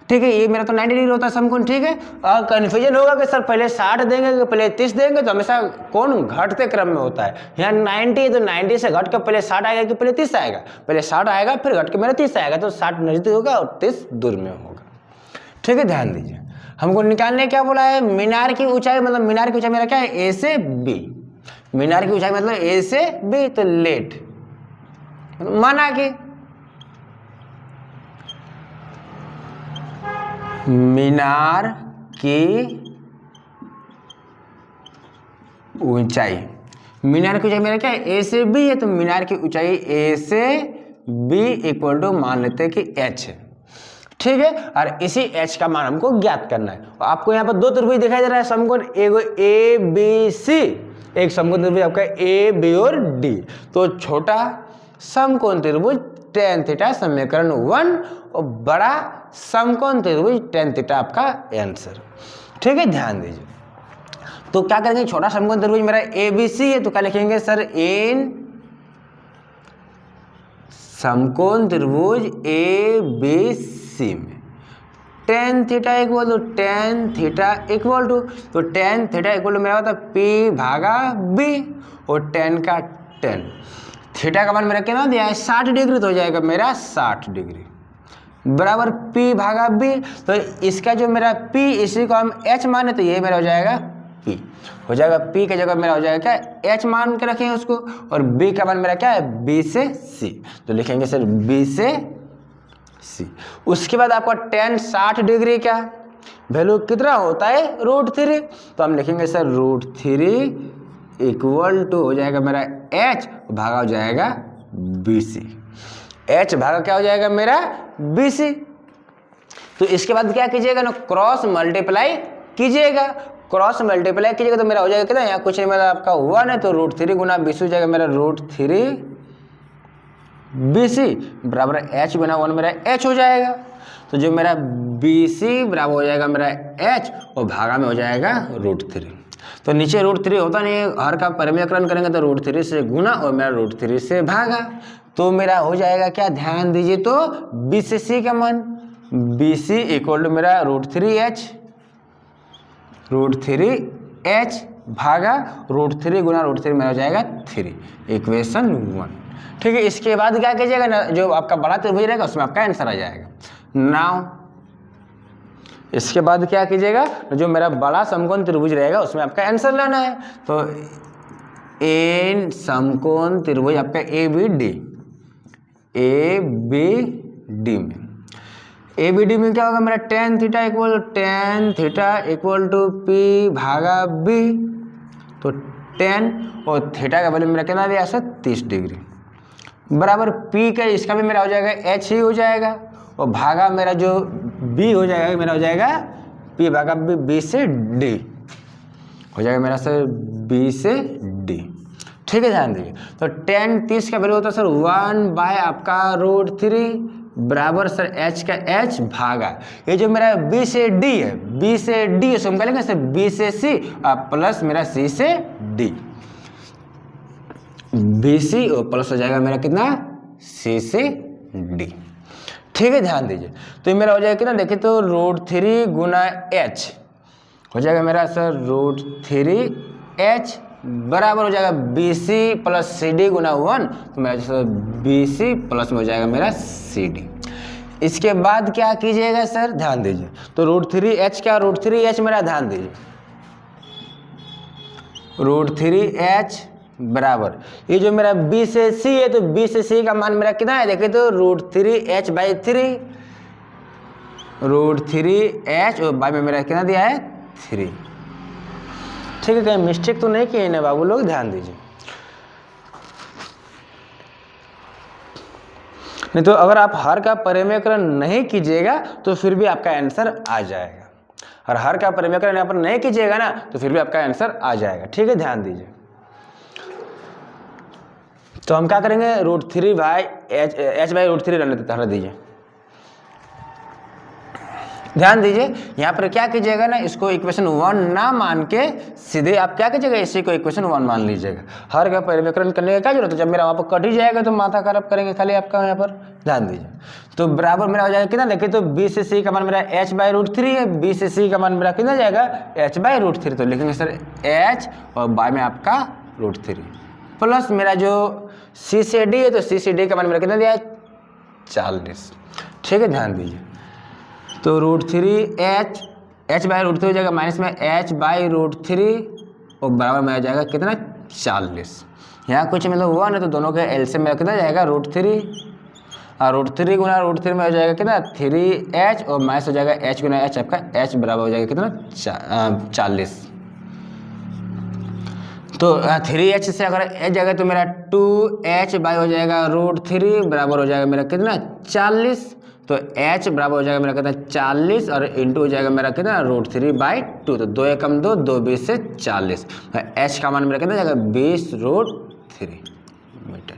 ठीक है, ये मेरा तो 90 डिग्री होता है समकोण। ठीक है, और कन्फ्यूजन होगा कि सर पहले 60 देंगे कि पहले 30 देंगे, तो हमेशा कौन घटते क्रम में होता है। यहाँ 90 है तो 90 से घट कर पहले 60 आएगा कि पहले 30 आएगा, पहले 60 आएगा फिर घट के मेरा 30 आएगा, तो 60 नजदीक होगा और 30 दूर में होगा। ठीक है, ध्यान दीजिए, हमको निकालने क्या बोला है मीनार की ऊंचाई, मतलब मीनार की ऊंचाई मेरा क्या है A से B, मीनार की ऊंचाई मतलब A से B, तो लेट माना कि मीनार की ऊंचाई, मीनार की ऊंचाई मेरा क्या है A से B है, तो मीनार की ऊंचाई A से B इक्वल टू मान लेते हैं कि H है। ठीक है, और इसी H का मान हमको ज्ञात करना है। और आपको यहाँ पर दो त्रिभुज दिखाई दे रहा है समकोण, एगो ABC एक समकोण त्रिभुज आपका ए बी और डी। तो छोटा समकोण त्रिभुज tan थीटा समीकरण 1 और बड़ा समकोण त्रिभुज tan थीटा आपका आंसर। ठीक है, ध्यान दीजिए। तो क्या करेंगे, छोटा समकोण त्रिभुज मेरा ए बी सी है, तो क्या लिखेंगे सर, इन समकोण त्रिभुज ए बी सी में tan थीटा इक्वल टू तो tan थीटा इक्वल टू मेरा होता है p भागा b और tan का tan। थीटा का मान मेरा कितना दिया है 60 डिग्री, तो हो जाएगा मेरा 60 डिग्री बराबर p भागा b। तो इसका जो मेरा p, इसी को हम h माने तो ये मेरा हो जाएगा p, हो जाएगा p की जगह मेरा हो जाएगा क्या, h मान के रखेंगे उसको, और b का मान मेरा क्या है b से c, तो लिखेंगे सर b से c। उसके बाद आपका tan 60 डिग्री क्या वैल्यू कितना होता है √3, तो हम लिखेंगे सर √3 इक्वल टू हो जाएगा मेरा h भागा हो जाएगा bc, h भागा क्या हो जाएगा मेरा bc। तो इसके बाद क्या कीजिएगा ना, क्रॉस मल्टीप्लाई कीजिएगा, क्रॉस मल्टीप्लाई कीजिएगा तो मेरा हो जाएगा कितना, यहाँ कुछ नहीं मेरा आपका 1 है, तो √3 गुना bc हो जाएगा मेरा √3 BC बराबर h गुना 1 मेरा h हो जाएगा। तो जो मेरा BC बराबर हो जाएगा मेरा h और भागा में हो जाएगा √3। तो नीचे √3 होता नहीं है, हर का परिमेयकरण करेंगे तो √3 से गुना और मेरा √3 से भागा, तो मेरा हो जाएगा क्या, ध्यान दीजिए। तो B से C का मान BC इक्वल टू मेरा √3h भागा √3 गुना √3 मेरा हो जाएगा 3, इक्वेशन 1। ठीक है, इसके बाद क्या कीजिएगा ना, जो आपका बड़ा त्रिभुज रहेगा उसमें आपका आंसर आ जाएगा। नाउ इसके बाद क्या कीजिएगा, जो मेरा बड़ा समकोण त्रिभुज रहेगा उसमें आपका आंसर लाना है। तो इन समकोण त्रिभुज आपका ए बी डी में क्या होगा मेरा tan theta equal to p भागा b, तो tan और थीटा का वैल्यू मेरा कितना दिया है 30 डिग्री बराबर p का, इसका भी मेरा हो जाएगा h ही हो जाएगा, और भागा मेरा जो b हो जाएगा मेरा हो जाएगा p भागा b से d हो जाएगा मेरा सर b से d। ठीक है, ध्यान दीजिए। तो tan 30 का वैल्यू होता है सर 1 बाय आपका √3 बराबर सर h का h भागा ये जो मेरा b से d है, b से d इसको हम कहेंगे सर b से c प्लस मेरा c से d, BC और प्लस हो जाएगा मेरा कितना C से D। ठीक है, ध्यान दीजिए। तो ये मेरा हो जाएगा कितना, देखिए तो √3 गुना h हो जाएगा मेरा सर √3h बराबर हो जाएगा BC प्लस CD गुना 1, तो मेरा सर BC प्लस में हो जाएगा मेरा CD। इसके बाद क्या कीजिएगा सर, ध्यान दीजिए। तो √3h क्या, √3h मेरा ध्यान दीजिए, √3h बराबर ये जो मेरा b से c है, तो b से c का मान मेरा कितना है, देखिए तो √3h बाई 3, √3h और बाई में मेरा कितना दिया है 3। ठीक है, कहीं मिस्टेक तो नहीं किए ना बाबू लोग, ध्यान दीजिए। नहीं तो अगर आप हर का परिमेयकरण नहीं कीजिएगा तो फिर भी आपका आंसर आ जाएगा, और हर का परिमेयकरण यहाँ पर नहीं कीजिएगा ना तो फिर भी आपका आंसर आ जाएगा। ठीक है, ध्यान दीजिए। तो हम क्या करेंगे, √3 बाई h बाई √3 रहने देते, हटा दीजिए। ध्यान दीजिए, यहाँ पर क्या कीजिएगा ना, इसको इक्वेशन 1 ना मान के सीधे आप क्या कीजिएगा, इसी को इक्वेशन 1 मान लीजिएगा। हर का परिमेयकरण करने का क्या जरूरत है, जब मेरा वहाँ पर कट ही जाएगा तो माथा खराब करेंगे खाली आपका यहाँ पर। ध्यान दीजिए, तो बराबर मेरा हो जाएगा कितना, देखिए तो b से c का मान मेरा h बाई √3 है, b से c का मान मेरा कितना जाएगा h बाई √3, तो लिखेंगे सर h और बाई में आपका √3 प्लस मेरा जो c से d है, तो c से d का मान मेरा कितना दिया है 40। ठीक है, ध्यान दीजिए। तो √3h h बाई √3 हो जाएगा माइनस में h बाई √3 और बराबर में आ जाएगा कितना 40। यहाँ कुछ मतलब 1 है तो दोनों का एलसीएम मेरा कितना जाएगा √3, और √3 गुना √3 में हो जाएगा कितना 3h और माइनस हो जाएगा h गुना h, आपका h बराबर हो जाएगा कितना 40। तो 3h से अगर h जाएगा तो मेरा 2h बाई हो जाएगा √3 बराबर हो जाएगा मेरा कितना 40। तो h बराबर हो जाएगा मेरा कितना 40 और इंटू हो जाएगा मेरा कितना √3/2। तो 2 एकम 2, 2 20 से 40। तो h का मान मेरा कितना जाएगा 20√3 मीटर।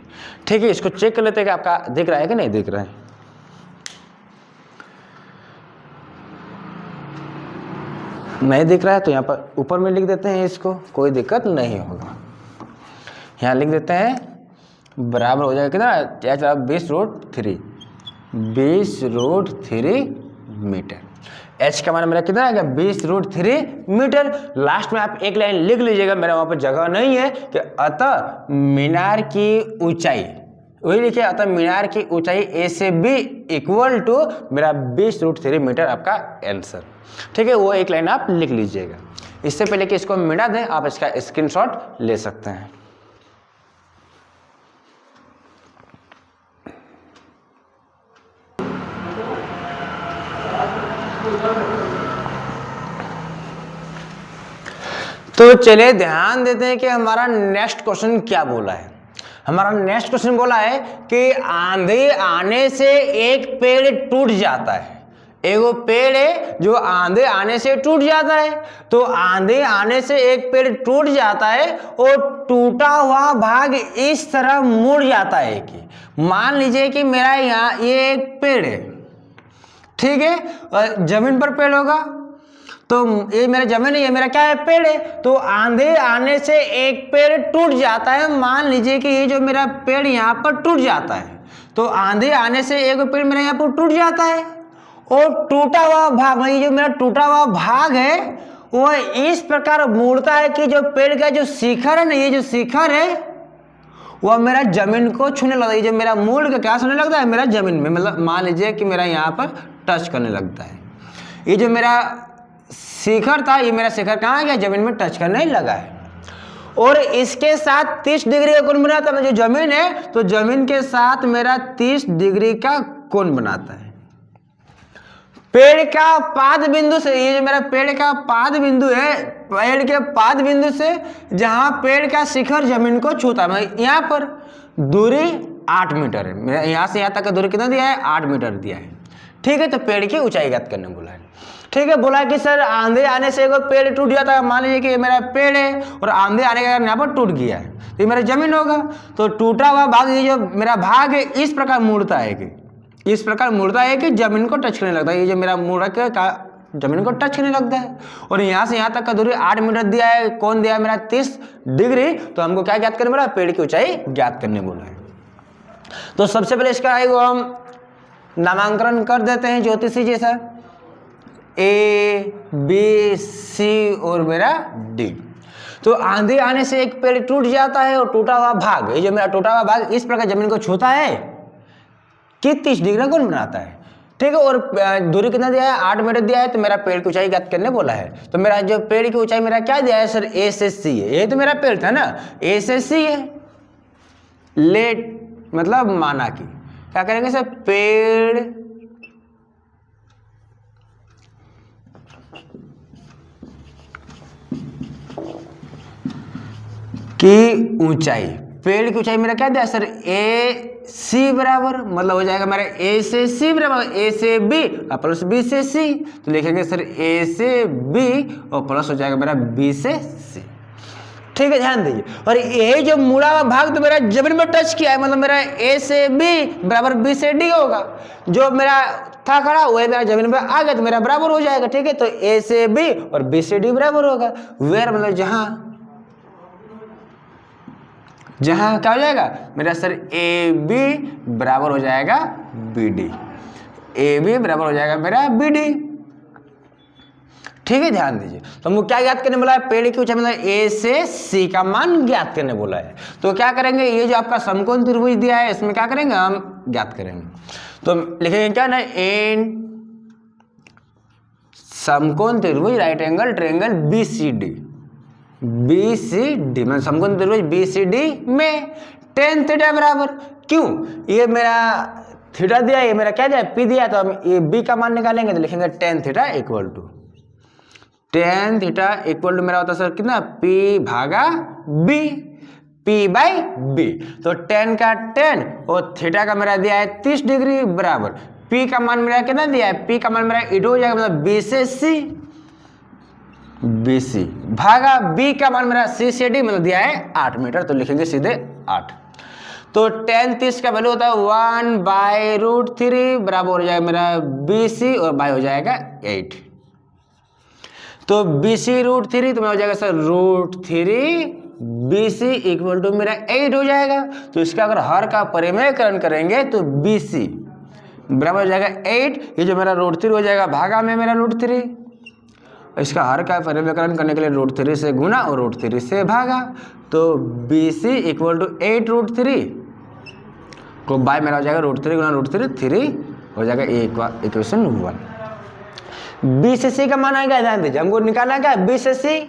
ठीक है, इसको चेक कर लेते हैं कि आपका दिख रहा है कि नहीं दिख रहा है। नहीं दिख रहा है तो यहाँ पर ऊपर में लिख देते हैं इसको, कोई दिक्कत नहीं होगा। यहाँ लिख देते हैं बराबर हो जाएगा कितना h बराबर 20√3 मीटर। h का मान मेरा कितना आएगा 20√3 मीटर। लास्ट में आप एक लाइन लिख लीजिएगा, मेरा वहाँ पर जगह नहीं है, कि अतः मीनार की ऊंचाई, वही लिखिए, अतः मीनार की ऊंचाई A से B इक्वल टू मेरा 20√3 मीटर आपका आंसर। ठीक है, वो एक लाइन आप लिख लीजिएगा। इससे पहले कि इसको मिटा दें, आप इसका स्क्रीनशॉट ले सकते हैं। तो चलिए ध्यान देते हैं कि हमारा नेक्स्ट क्वेश्चन क्या बोला है। हमारा नेक्स्ट क्वेश्चन बोला है कि आंधी आने से एक पेड़ टूट जाता है। एगो पेड़ है जो आंधी आने से टूट जाता है। तो आंधी आने से एक पेड़ टूट जाता है और टूटा हुआ भाग इस तरह मुड़ जाता है कि मान लीजिए कि मेरा यहाँ ये एक पेड़ है, ठीक है, जमीन पर पेड़ होगा, तो ये मेरा जमीन है, ये मेरा क्या है पेड़ है। तो आंधी आने से एक पेड़ टूट जाता है। मान लीजिए कि ये जो मेरा पेड़ यहाँ पर टूट जाता है, तो आंधी आने से एक पेड़ मेरा यहाँ पर टूट जाता है और टूटा हुआ भाग, ये जो मेरा टूटा हुआ भाग है वो इस प्रकार मुड़ता है कि जो पेड़ का जो शिखर है ना, ये जो शिखर है वह मेरा जमीन को छूने लगता है। ये जो मेरा मूल का क्या छूने लगता है, मेरा जमीन में, मतलब मान लीजिए कि मेरा यहाँ पर टच करने लगता है। ये जो मेरा शिखर था, ये मेरा शिखर कहाँ गया, जमीन में टच करने लगा है। और इसके साथ 30 डिग्री का कोण बनाता है। जो जमीन है तो जमीन के साथ मेरा 30 डिग्री का कोण बनाता है। पेड़ का पाद बिंदु से, ये जो मेरा पेड़ का पाद बिंदु है, पेड़ के पाद बिंदु से जहां पेड़ का शिखर जमीन को छूता है, यहाँ पर दूरी 8 मीटर है। मेरा यहाँ से यहाँ तक का दूरी कितना दिया है, 8 मीटर दिया है। ठीक है, तो पेड़ की ऊंचाई ज्ञात करने बोला है। ठीक है, बोला कि सर आंधी आने से एक पेड़ टूट जाता है। मान लीजिए कि मेरा पेड़ है और आंधी आने के कारण यहाँ पर टूट गया है, तो ये मेरा जमीन होगा। तो टूटा हुआ भाग, ये जो मेरा भाग है इस प्रकार मुड़ता है कि इस प्रकार मुड़ता है कि जमीन को टच करने लगता है। ये जो मेरा मुड़ के जमीन को टच करने लगता है। और यहाँ से यहाँ तक का दूरी 8 मीटर दिया है, कौन दिया है मेरा 30 डिग्री। तो हमको क्या ज्ञात करने बोला, पेड़ की ऊंचाई ज्ञात करने बोला है। तो सबसे पहले इसका है वो हम नामांकन कर देते हैं ज्योतिषी जैसा, A, B, C और मेरा D। तो आंधी आने से एक पेड़ टूट जाता है और टूटा हुआ भाग, ये जो मेरा टूटा हुआ भाग इस प्रकार जमीन को छूता है कि 30 डिग्री का कोण बनाता है। ठीक है, और दूरी कितना दिया है, 8 मीटर दिया है। तो मेरा पेड़ की ऊंचाई ज्ञात करने बोला है। तो मेरा जो पेड़ की ऊंचाई मेरा क्या दिया है सर, A से C है। ये तो मेरा पेड़ था ना, A से C है। लेट मतलब माना कि क्या करेंगे सर, पेड़ की ऊंचाई, पेड़ की ऊंचाई मेरा क्या दिया सर, A C बराबर, मतलब हो जाएगा मेरा A से C बराबर A से B और प्लस B से C। तो लिखेंगे सर A से B और प्लस हो जाएगा मेरा B से C। ठीक है, ध्यान दीजिए। और ये जो मुड़ा हुआ भाग तो मेरा जमीन में टच किया है, मतलब मेरा A से B बराबर B से D होगा। जो मेरा था खड़ा वही मेरा जमीन पे आ गया तो मेरा बराबर हो जाएगा। ठीक है, तो A से B और B से D बराबर होगा। वेयर मतलब जहां जहां क्या हो जाएगा मेरा सर ए बी बराबर हो जाएगा बी डी, ए बी बराबर हो जाएगा मेरा बी डी। ठीक है, ध्यान दीजिए। तो हमको क्या ज्ञात करने बोला है, पेड़ की ऊंचाई मतलब ए से सी का मान ज्ञात करने बोला है। तो क्या करेंगे, ये जो आपका समकोण त्रिभुज दिया है इसमें क्या करेंगे, हम ज्ञात करेंगे। तो लिखेंगे क्या ना, इन समकोण त्रिभुज right angle triangle B C D, B C D मतलब समकोण त्रिभुज बी सी डी में tan थीटा बराबर, क्यों, ये मेरा थीटा दिया, ये मेरा क्या दिया पी दिया, तो हम ये बी का मान निकालेंगे तो लिखेंगे tan थीटा इक्वल टू मेरा होता है सर कितना, p भागा b, p बाई b। तो tan का tan और थीटा का मेरा दिया है 30 डिग्री बराबर P का मान मेरा कितना दिया है, P का मान मेरा 8 हो जाएगा, मतलब B से C, BC भागा B का मान मेरा C से D, मतलब दिया है 8 मीटर, तो लिखेंगे सीधे 8। तो tan 30 का वैल्यू होता है 1/√3 बराबर हो जाएगा मेरा BC और बाय हो जाएगा 8। तो BC√3 तो मेरा हो जाएगा सर √3 BC इक्वल टू मेरा 8 हो जाएगा। तो इसका अगर हर का परिमेयकरण करेंगे तो BC बराबर हो जाएगा 8, ये जो मेरा √3 हो जाएगा भागा में मेरा √3, इसका हर का परिमेयकरण करने के लिए √3 से गुना और √3 से भागा, तो BC इक्वल टू 8√3 को बाय मेरा हो जाएगा √3 गुना √3 3 हो जाएगा इक्वेशन 1। B से C का मान आएगा, ध्यान दीजिए हमको निकालना क्या है, B से C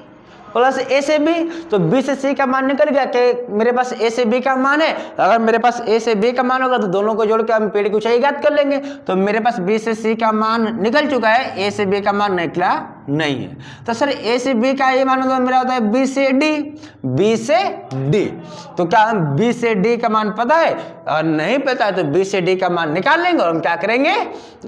प्लस A से B, तो B से C का मान निकल गया कि मेरे पास A से B का मान है, अगर मेरे पास A से B का मान होगा तो दोनों को जोड़ के हम पेड़ की ऊंचाई ज्ञात कर लेंगे। तो मेरे पास B से C का मान निकल चुका है, A से B का मान निकला नहीं है। तो सर A से B का ये मान होगा मेरा होता है B से D, B से D, तो क्या हम B से D का मान पता है, और नहीं पता है तो B से D का मान निकाल लेंगे और हम क्या करेंगे,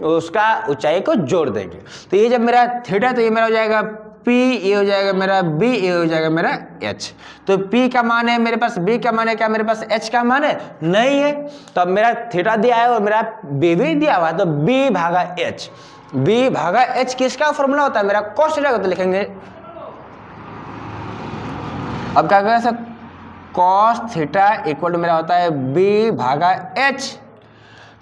उसका ऊंचाई को जोड़ देंगे। तो ये जब मेरा थीटा, तो ये मेरा हो जाएगा P, ये हो जाएगा मेरा B, ये हो जाएगा मेरा H। तो P का मान है मेरे पास, B का मान है, क्या मेरे पास H का मान है, नहीं है। तो अब मेरा थीटा दिया है और मेरा B भी दिया हुआ है, तो B भागा H, B भागा H किसका फॉर्मूला होता है, मेरा कॉस थीटा का। तो लिखेंगे अब क्या करें sir, cos theta equal to मेरा होता है B भागा H।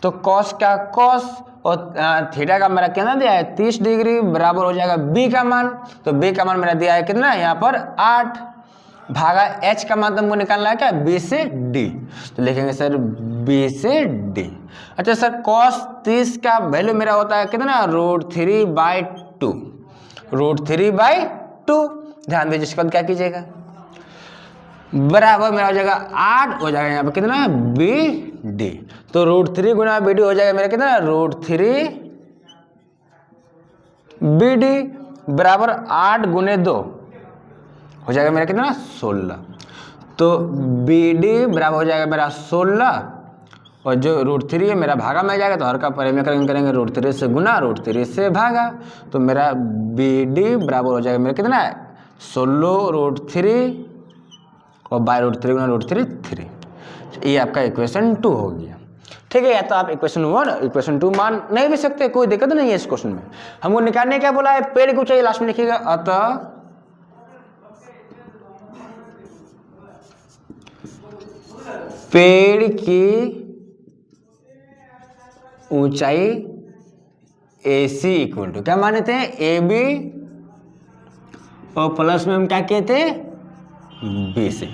तो कॉस का कॉस और थीटा का मेरा कितना दिया है 30 डिग्री बराबर हो जाएगा B का मान, तो B का मान मेरा दिया है कितना यहाँ पर 8 भागा H का मान तुमको निकालना है क्या, B से D। तो लिखेंगे सर B से D। अच्छा सर कॉस 30 का वैल्यू मेरा होता है कितना, √3/2, √3/2। ध्यान दीजिए इसके बाद क्या कीजिएगा, बराबर मेरा हो जाएगा 8 हो जाएगा यहाँ पर कितना BD। तो √3 गुना BD हो जाएगा मेरा कितना, √3 BD बराबर 8 गुने 2 हो जाएगा मेरा कितना 16। तो BD बराबर हो जाएगा मेरा 16 और जो √3 है मेरा भागा में आ जाएगा, तो हर का परिमेयकरण करेंगे √3 से गुना √3 से भागा, तो मेरा BD बराबर हो जाएगा मेरा कितना 16 √3 और बाय √3 गुना √3 3। ये आपका इक्वेशन 2 हो गया। ठीक है, या तो आप इक्वेशन 1 इक्वेशन 2 मान नहीं भी सकते, कोई दिक्कत नहीं है इस क्वेश्चन में। हमको निकालने क्या बोला है, पेड़ की ऊंचाई लास्ट में लिखिएगा, अतः पेड़ की ऊंचाई AC इक्वल टू क्या माने थे, AB और प्लस में हम क्या कहते हैं BC।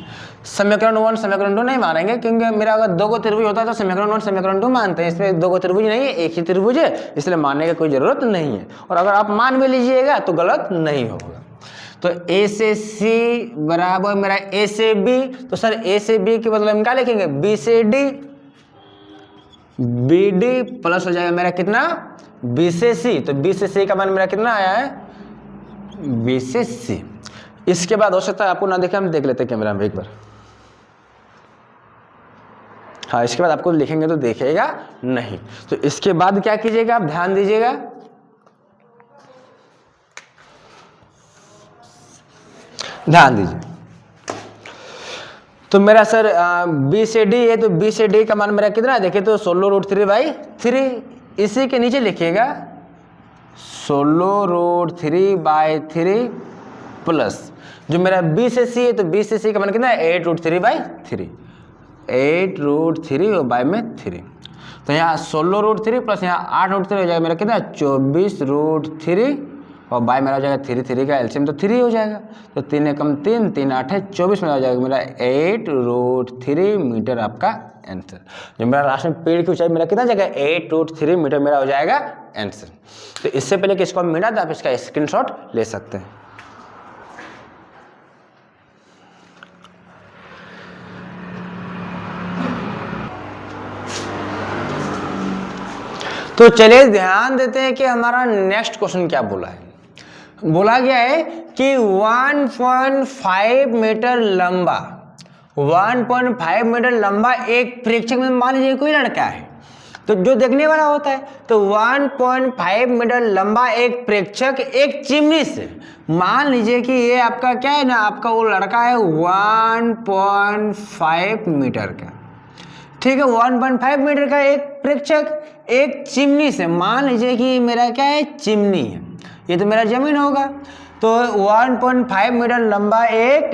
समीकरण 1 समीकरण 2 नहीं मानेंगे, क्योंकि मेरा अगर दो को त्रिभुज होता है तो समीकरण 1 समीकरण 2 मानते हैं, इसमें दो को त्रिभुज नहीं है, एक ही त्रिभुज है, इसलिए मानने की कोई जरूरत नहीं है। और अगर आप मान भी लीजिएगा तो गलत नहीं होगा। तो A से C बराबर मेरा A से B, तो सर A से B के बदले हम क्या लिखेंगे, B से D, BD प्लस हो जाएगा मेरा कितना B से C। तो B से C का मान मेरा कितना आया है, B से C। इसके बाद हो सकता है आपको ना देखे, हम देख लेते हैं कैमरा में एक बार। हाँ, इसके बाद आपको लिखेंगे तो देखेगा नहीं। तो इसके बाद क्या कीजिएगा, आप ध्यान दीजिएगा, ध्यान दीजिए। तो मेरा सर B से D है, तो B से D का मान मेरा कितना है, देखिए तो 16√3/3। इसी के नीचे लिखिएगा 16√3/3 प्लस जो मेरा B से C है, तो B से C का मान कितना है 8√3/3, 8√3 और बाय में 3। तो यहाँ 16√3 प्लस यहाँ 8√3 हो जाएगा मेरा कितना 24√3 और बाय मेरा हो जाएगा 3 का एलसीएम तो 3 हो जाएगा। तो 3 एकम 3, 3 8 है 24 में हो जाएगा मेरा 8√3 मीटर आपका आंसर। जो मेरा लास्ट में पेड़ की ऊंचाई मेरा कितना जाएगा 8√3 मीटर मेरा हो जाएगा आंसर। तो इससे पहले कि इसको हम मिला था, आप इसका स्क्रीनशॉट ले सकते हैं। तो चलिए ध्यान देते हैं कि हमारा नेक्स्ट क्वेश्चन क्या बोला है। बोला गया है कि 1.5 मीटर लंबा 1.5 मीटर लंबा एक प्रेक्षक में मान लीजिए कोई लड़का है, तो जो देखने वाला होता है, तो 1.5 मीटर लंबा एक प्रेक्षक एक चिमनी से, मान लीजिए कि ये आपका क्या है ना, आपका वो लड़का है 1.5 मीटर का, ठीक है, 1.5 मीटर का एक प्रेक्षक एक चिमनी से, मान लीजिए कि मेरा क्या है, चिमनी है, ये तो मेरा जमीन होगा। तो 1.5 मीटर लंबा एक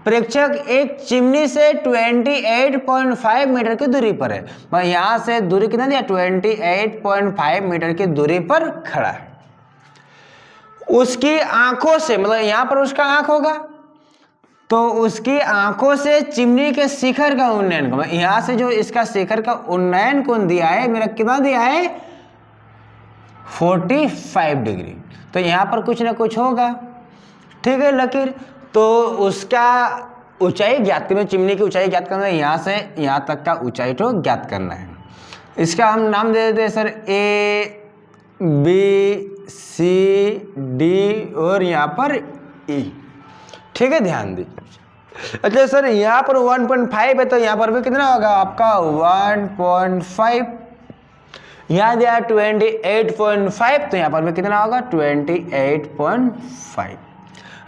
प्रेक्षक एक चिमनी से 28.5 मीटर की दूरी पर है। मैं यहाँ से दूरी कितना दिया, 28.5 मीटर की दूरी पर खड़ा है। उसकी आंखों से, मतलब यहाँ पर उसका आंख होगा, तो उसकी आंखों से चिमनी के शिखर का उन्नयन कोण, यहाँ से जो इसका शिखर का उन्नयन कोण दिया है, मेरा कितना दिया है, 45 डिग्री। तो यहाँ पर कुछ ना कुछ होगा, ठीक है लकीर। तो उसका ऊंचाई ज्ञात करना, चिमनी की ऊंचाई ज्ञात करना है, यहाँ से यहाँ तक का ऊंचाई तो ज्ञात करना है। इसका हम नाम दे देते हैं sir A B C D और यहाँ पर ई, ठीक है, ध्यान दीजिए। अच्छा सर यहाँ पर 1.5 है, तो यहाँ पर भी कितना होगा आपका 1.5, यहाँ दिया 28.5, तो यहाँ पर भी कितना होगा 28.5,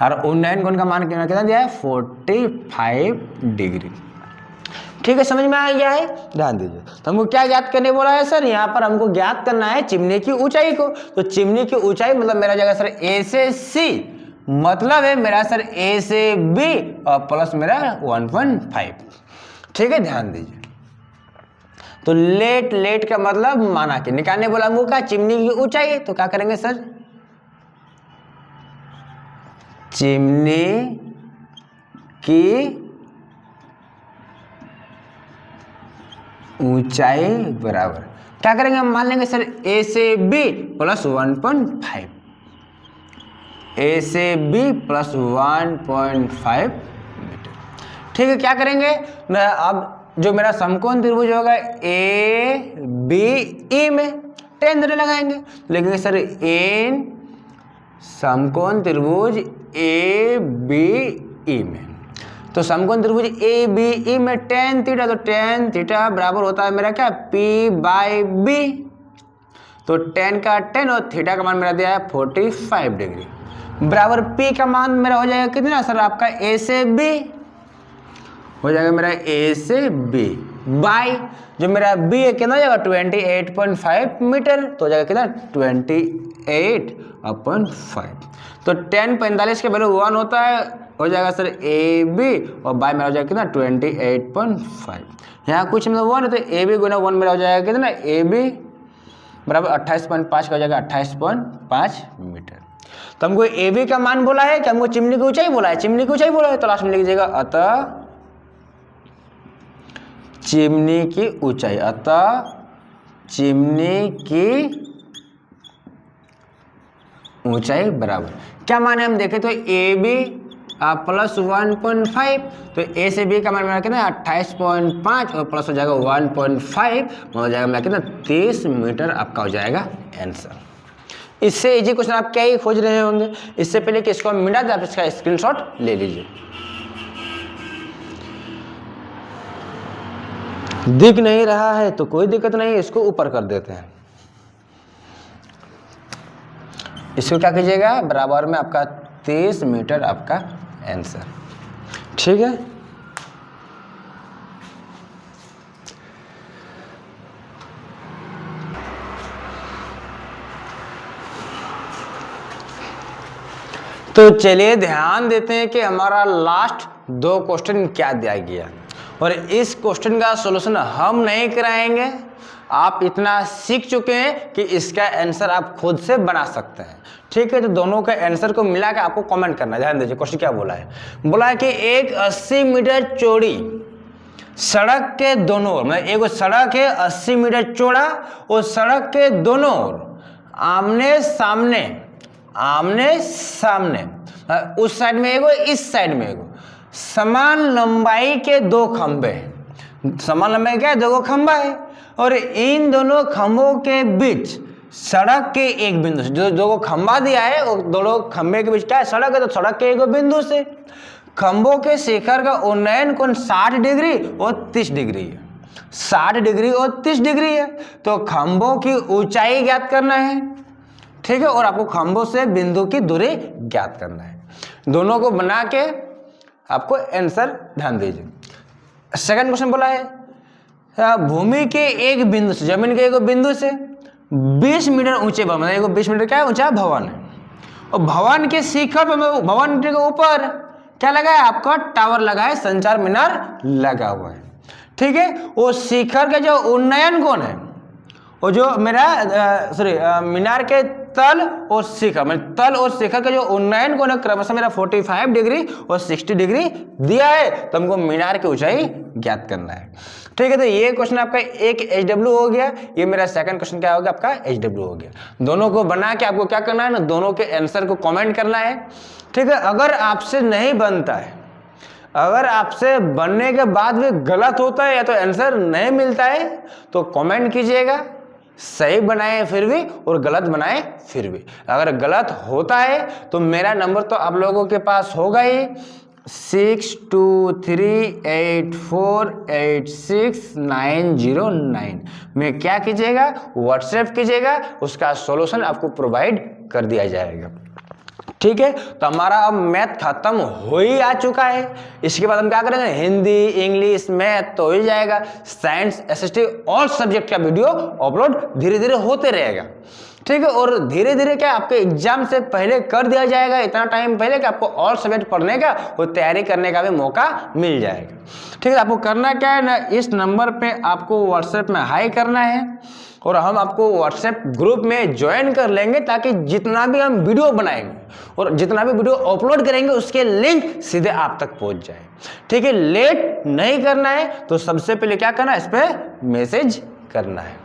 और उन्नयन कोण का मान कितना दिया है 45 डिग्री, ठीक है, समझ में आ गया है। ध्यान दीजिए, तो हमको क्या ज्ञात करने बोला है सर, यहाँ पर हमको ज्ञात करना है चिमनी की ऊंचाई को। तो चिमनी की ऊंचाई मतलब मेरा जाएगा सर ए से सी, मतलब है मेरा सर ए से बी और प्लस मेरा 1.5, ठीक है, ध्यान दीजिए। तो लेट का मतलब माना कि निकालने बोला हमको क्या, चिमनी की ऊंचाई, तो क्या करेंगे सर, चिमनी की ऊंचाई बराबर क्या करेंगे, हम मान लेंगे सर ए से बी प्लस 1.5, ए से बी प्लस 1.5 मीटर, ठीक है। क्या करेंगे ना, अब जो मेरा समकोण त्रिभुज होगा ए बी ई में टेन थीटा लगाएंगे, लिखेंगे सर एन समकोण त्रिभुज ए बी ई में। तो समकोण त्रिभुज ए बी ई में टेन थीटा, तो टेन थीटा बराबर होता है मेरा क्या, पी बाई बी। तो टेन का 10 और थीटा का मान मेरा दिया है 45 डिग्री, बराबर पी का मान मेरा हो जाएगा कितना सर आपका, ए से बी हो जाएगा मेरा ए से बी बाई जो मेरा बी है कितना हो जाएगा 28.5 मीटर, तो हो जाएगा कितना 28/5। तो 10 45 के वैल्यू 1 होता है, हो जाएगा सर ए बी और बाई मेरा हो जाएगा कितना 28.5। यहाँ कुछ मतलब 1 है, तो ए बी गुना 1 मेरा हो जाएगा कितना, ए बी बराबर 28.5 का हो जाएगा 28.5 मीटर। तो हमको ए बी का मान बोला है कि हमको चिमनी की ऊंचाई बोला है, चिमनी की ऊंचाई बोला है, तो लास्ट में लिख दीजिएगा अतः चिमनी की ऊंचाई, अतः चिमनी की ऊंचाई बराबर क्या मान है हम देखें तो ए बी प्लस 1.5, तो ए से बी का मान मेरा कितना 28.5 और प्लस हो जाएगा 1.5, हो जाएगा मेरा कितना 30 मीटर आपका हो जाएगा आंसर। इससे इजी क्वेश्चन आप क्या ही खोज रहे होंगे, इससे पहले कि इसको हम मिटा दें आप इसका स्क्रीनशॉट ले लीजिए। दिख नहीं रहा है तो कोई दिक्कत नहीं, इसको ऊपर कर देते हैं। इसको क्या कीजिएगा, बराबर में आपका 30 मीटर आपका आंसर, ठीक है। तो चलिए ध्यान देते हैं कि हमारा लास्ट 2 क्वेश्चन क्या दिया गया, और इस क्वेश्चन का सॉल्यूशन हम नहीं कराएंगे, आप इतना सीख चुके हैं कि इसका आंसर आप खुद से बना सकते हैं, ठीक है। तो दोनों के आंसर को मिला के आपको कमेंट करना है। ध्यान दीजिए क्वेश्चन क्या बोला है, बोला है कि एक 80 मीटर चौड़ी सड़क के दोनों ओर, मतलब एक सड़क है 80 मीटर चौड़ा, और सड़क के दोनों ओर आमने सामने उस साइड में एगो इस साइड में एगो समान लंबाई के 2 खंभे, समान लंबाई क्या है 2 खंभा है, और इन दोनों खंभों के बीच सड़क के एक बिंदु से, जो 2 खंभा दिया है वो दोनों खंभे के बीच क्या है सड़क है, तो सड़क के एक बिंदु से खंभों के शिखर का उन्नयन कोण 60 डिग्री और 30 डिग्री है। 60 डिग्री और 30 डिग्री है, तो खंभों की ऊंचाई ज्ञात करना है, ठीक है, और आपको खंभों से बिंदु की दूरी ज्ञात करना है। दोनों को बना के आपको आंसर ध्यान दीजिए। सेकंड क्वेश्चन बोला है भूमि के एक बिंदु से, जमीन के एक बिंदु से 20 मीटर ऊंचे भवन, मतलब 20 मीटर क्या है ऊंचा भवन है, और भवन के शिखर पर, भवन के ऊपर क्या लगा है आपका टावर लगा है, संचार मीनार लगा हुआ है, ठीक है। वो शिखर का जो उन्नयन कोण है, वो जो मेरा मीनार के तल और शिखर, मतलब तल और शिखर का जो उन्नयन कोण है क्रमशः मेरा 45 डिग्री और 60 डिग्री दिया है, तो हमको मीनार की ऊंचाई ज्ञात करना है, ठीक है। तो ये क्वेश्चन आपका एक HW हो गया, ये मेरा सेकंड क्वेश्चन क्या हो गया आपका HW हो गया। दोनों को बना के आपको क्या करना है ना, दोनों के आंसर को कमेंट करना है, ठीक है। अगर आपसे नहीं बनता है, अगर आपसे बनने के बाद भी गलत होता है या तो आंसर नहीं मिलता है, तो कमेंट कीजिएगा, सही बनाए फिर भी और गलत बनाए फिर भी। अगर गलत होता है तो मेरा नंबर तो आप लोगों के पास होगा ही, 6238486909 में क्या कीजिएगा, व्हाट्सएप कीजिएगा, उसका सॉल्यूशन आपको प्रोवाइड कर दिया जाएगा, ठीक है। तो हमारा अब मैथ खत्म हो ही आ चुका है। इसके बाद हम क्या करेंगे, हिंदी, इंग्लिश, मैथ तो हो ही जाएगा, साइंस, SST ऑल सब्जेक्ट का वीडियो अपलोड धीरे धीरे होते रहेगा, ठीक है। और धीरे धीरे क्या आपके एग्जाम से पहले कर दिया जाएगा, इतना टाइम पहले कि आपको ऑल सब्जेक्ट पढ़ने का और तैयारी करने का भी मौका मिल जाएगा, ठीक है। आपको करना क्या है ना, इस नंबर पे आपको व्हाट्सएप में हाई करना है और हम आपको व्हाट्सएप ग्रुप में ज्वाइन कर लेंगे, ताकि जितना भी हम वीडियो बनाएंगे और जितना भी वीडियो अपलोड करेंगे उसके लिंक सीधे आप तक पहुंच जाए, ठीक है। लेट नहीं करना है, तो सबसे पहले क्या करना है, इस पर मैसेज करना है,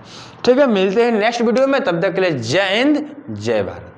ठीक है। मिलते हैं नेक्स्ट वीडियो में, तब तक के लिए जय हिंद जय भारत।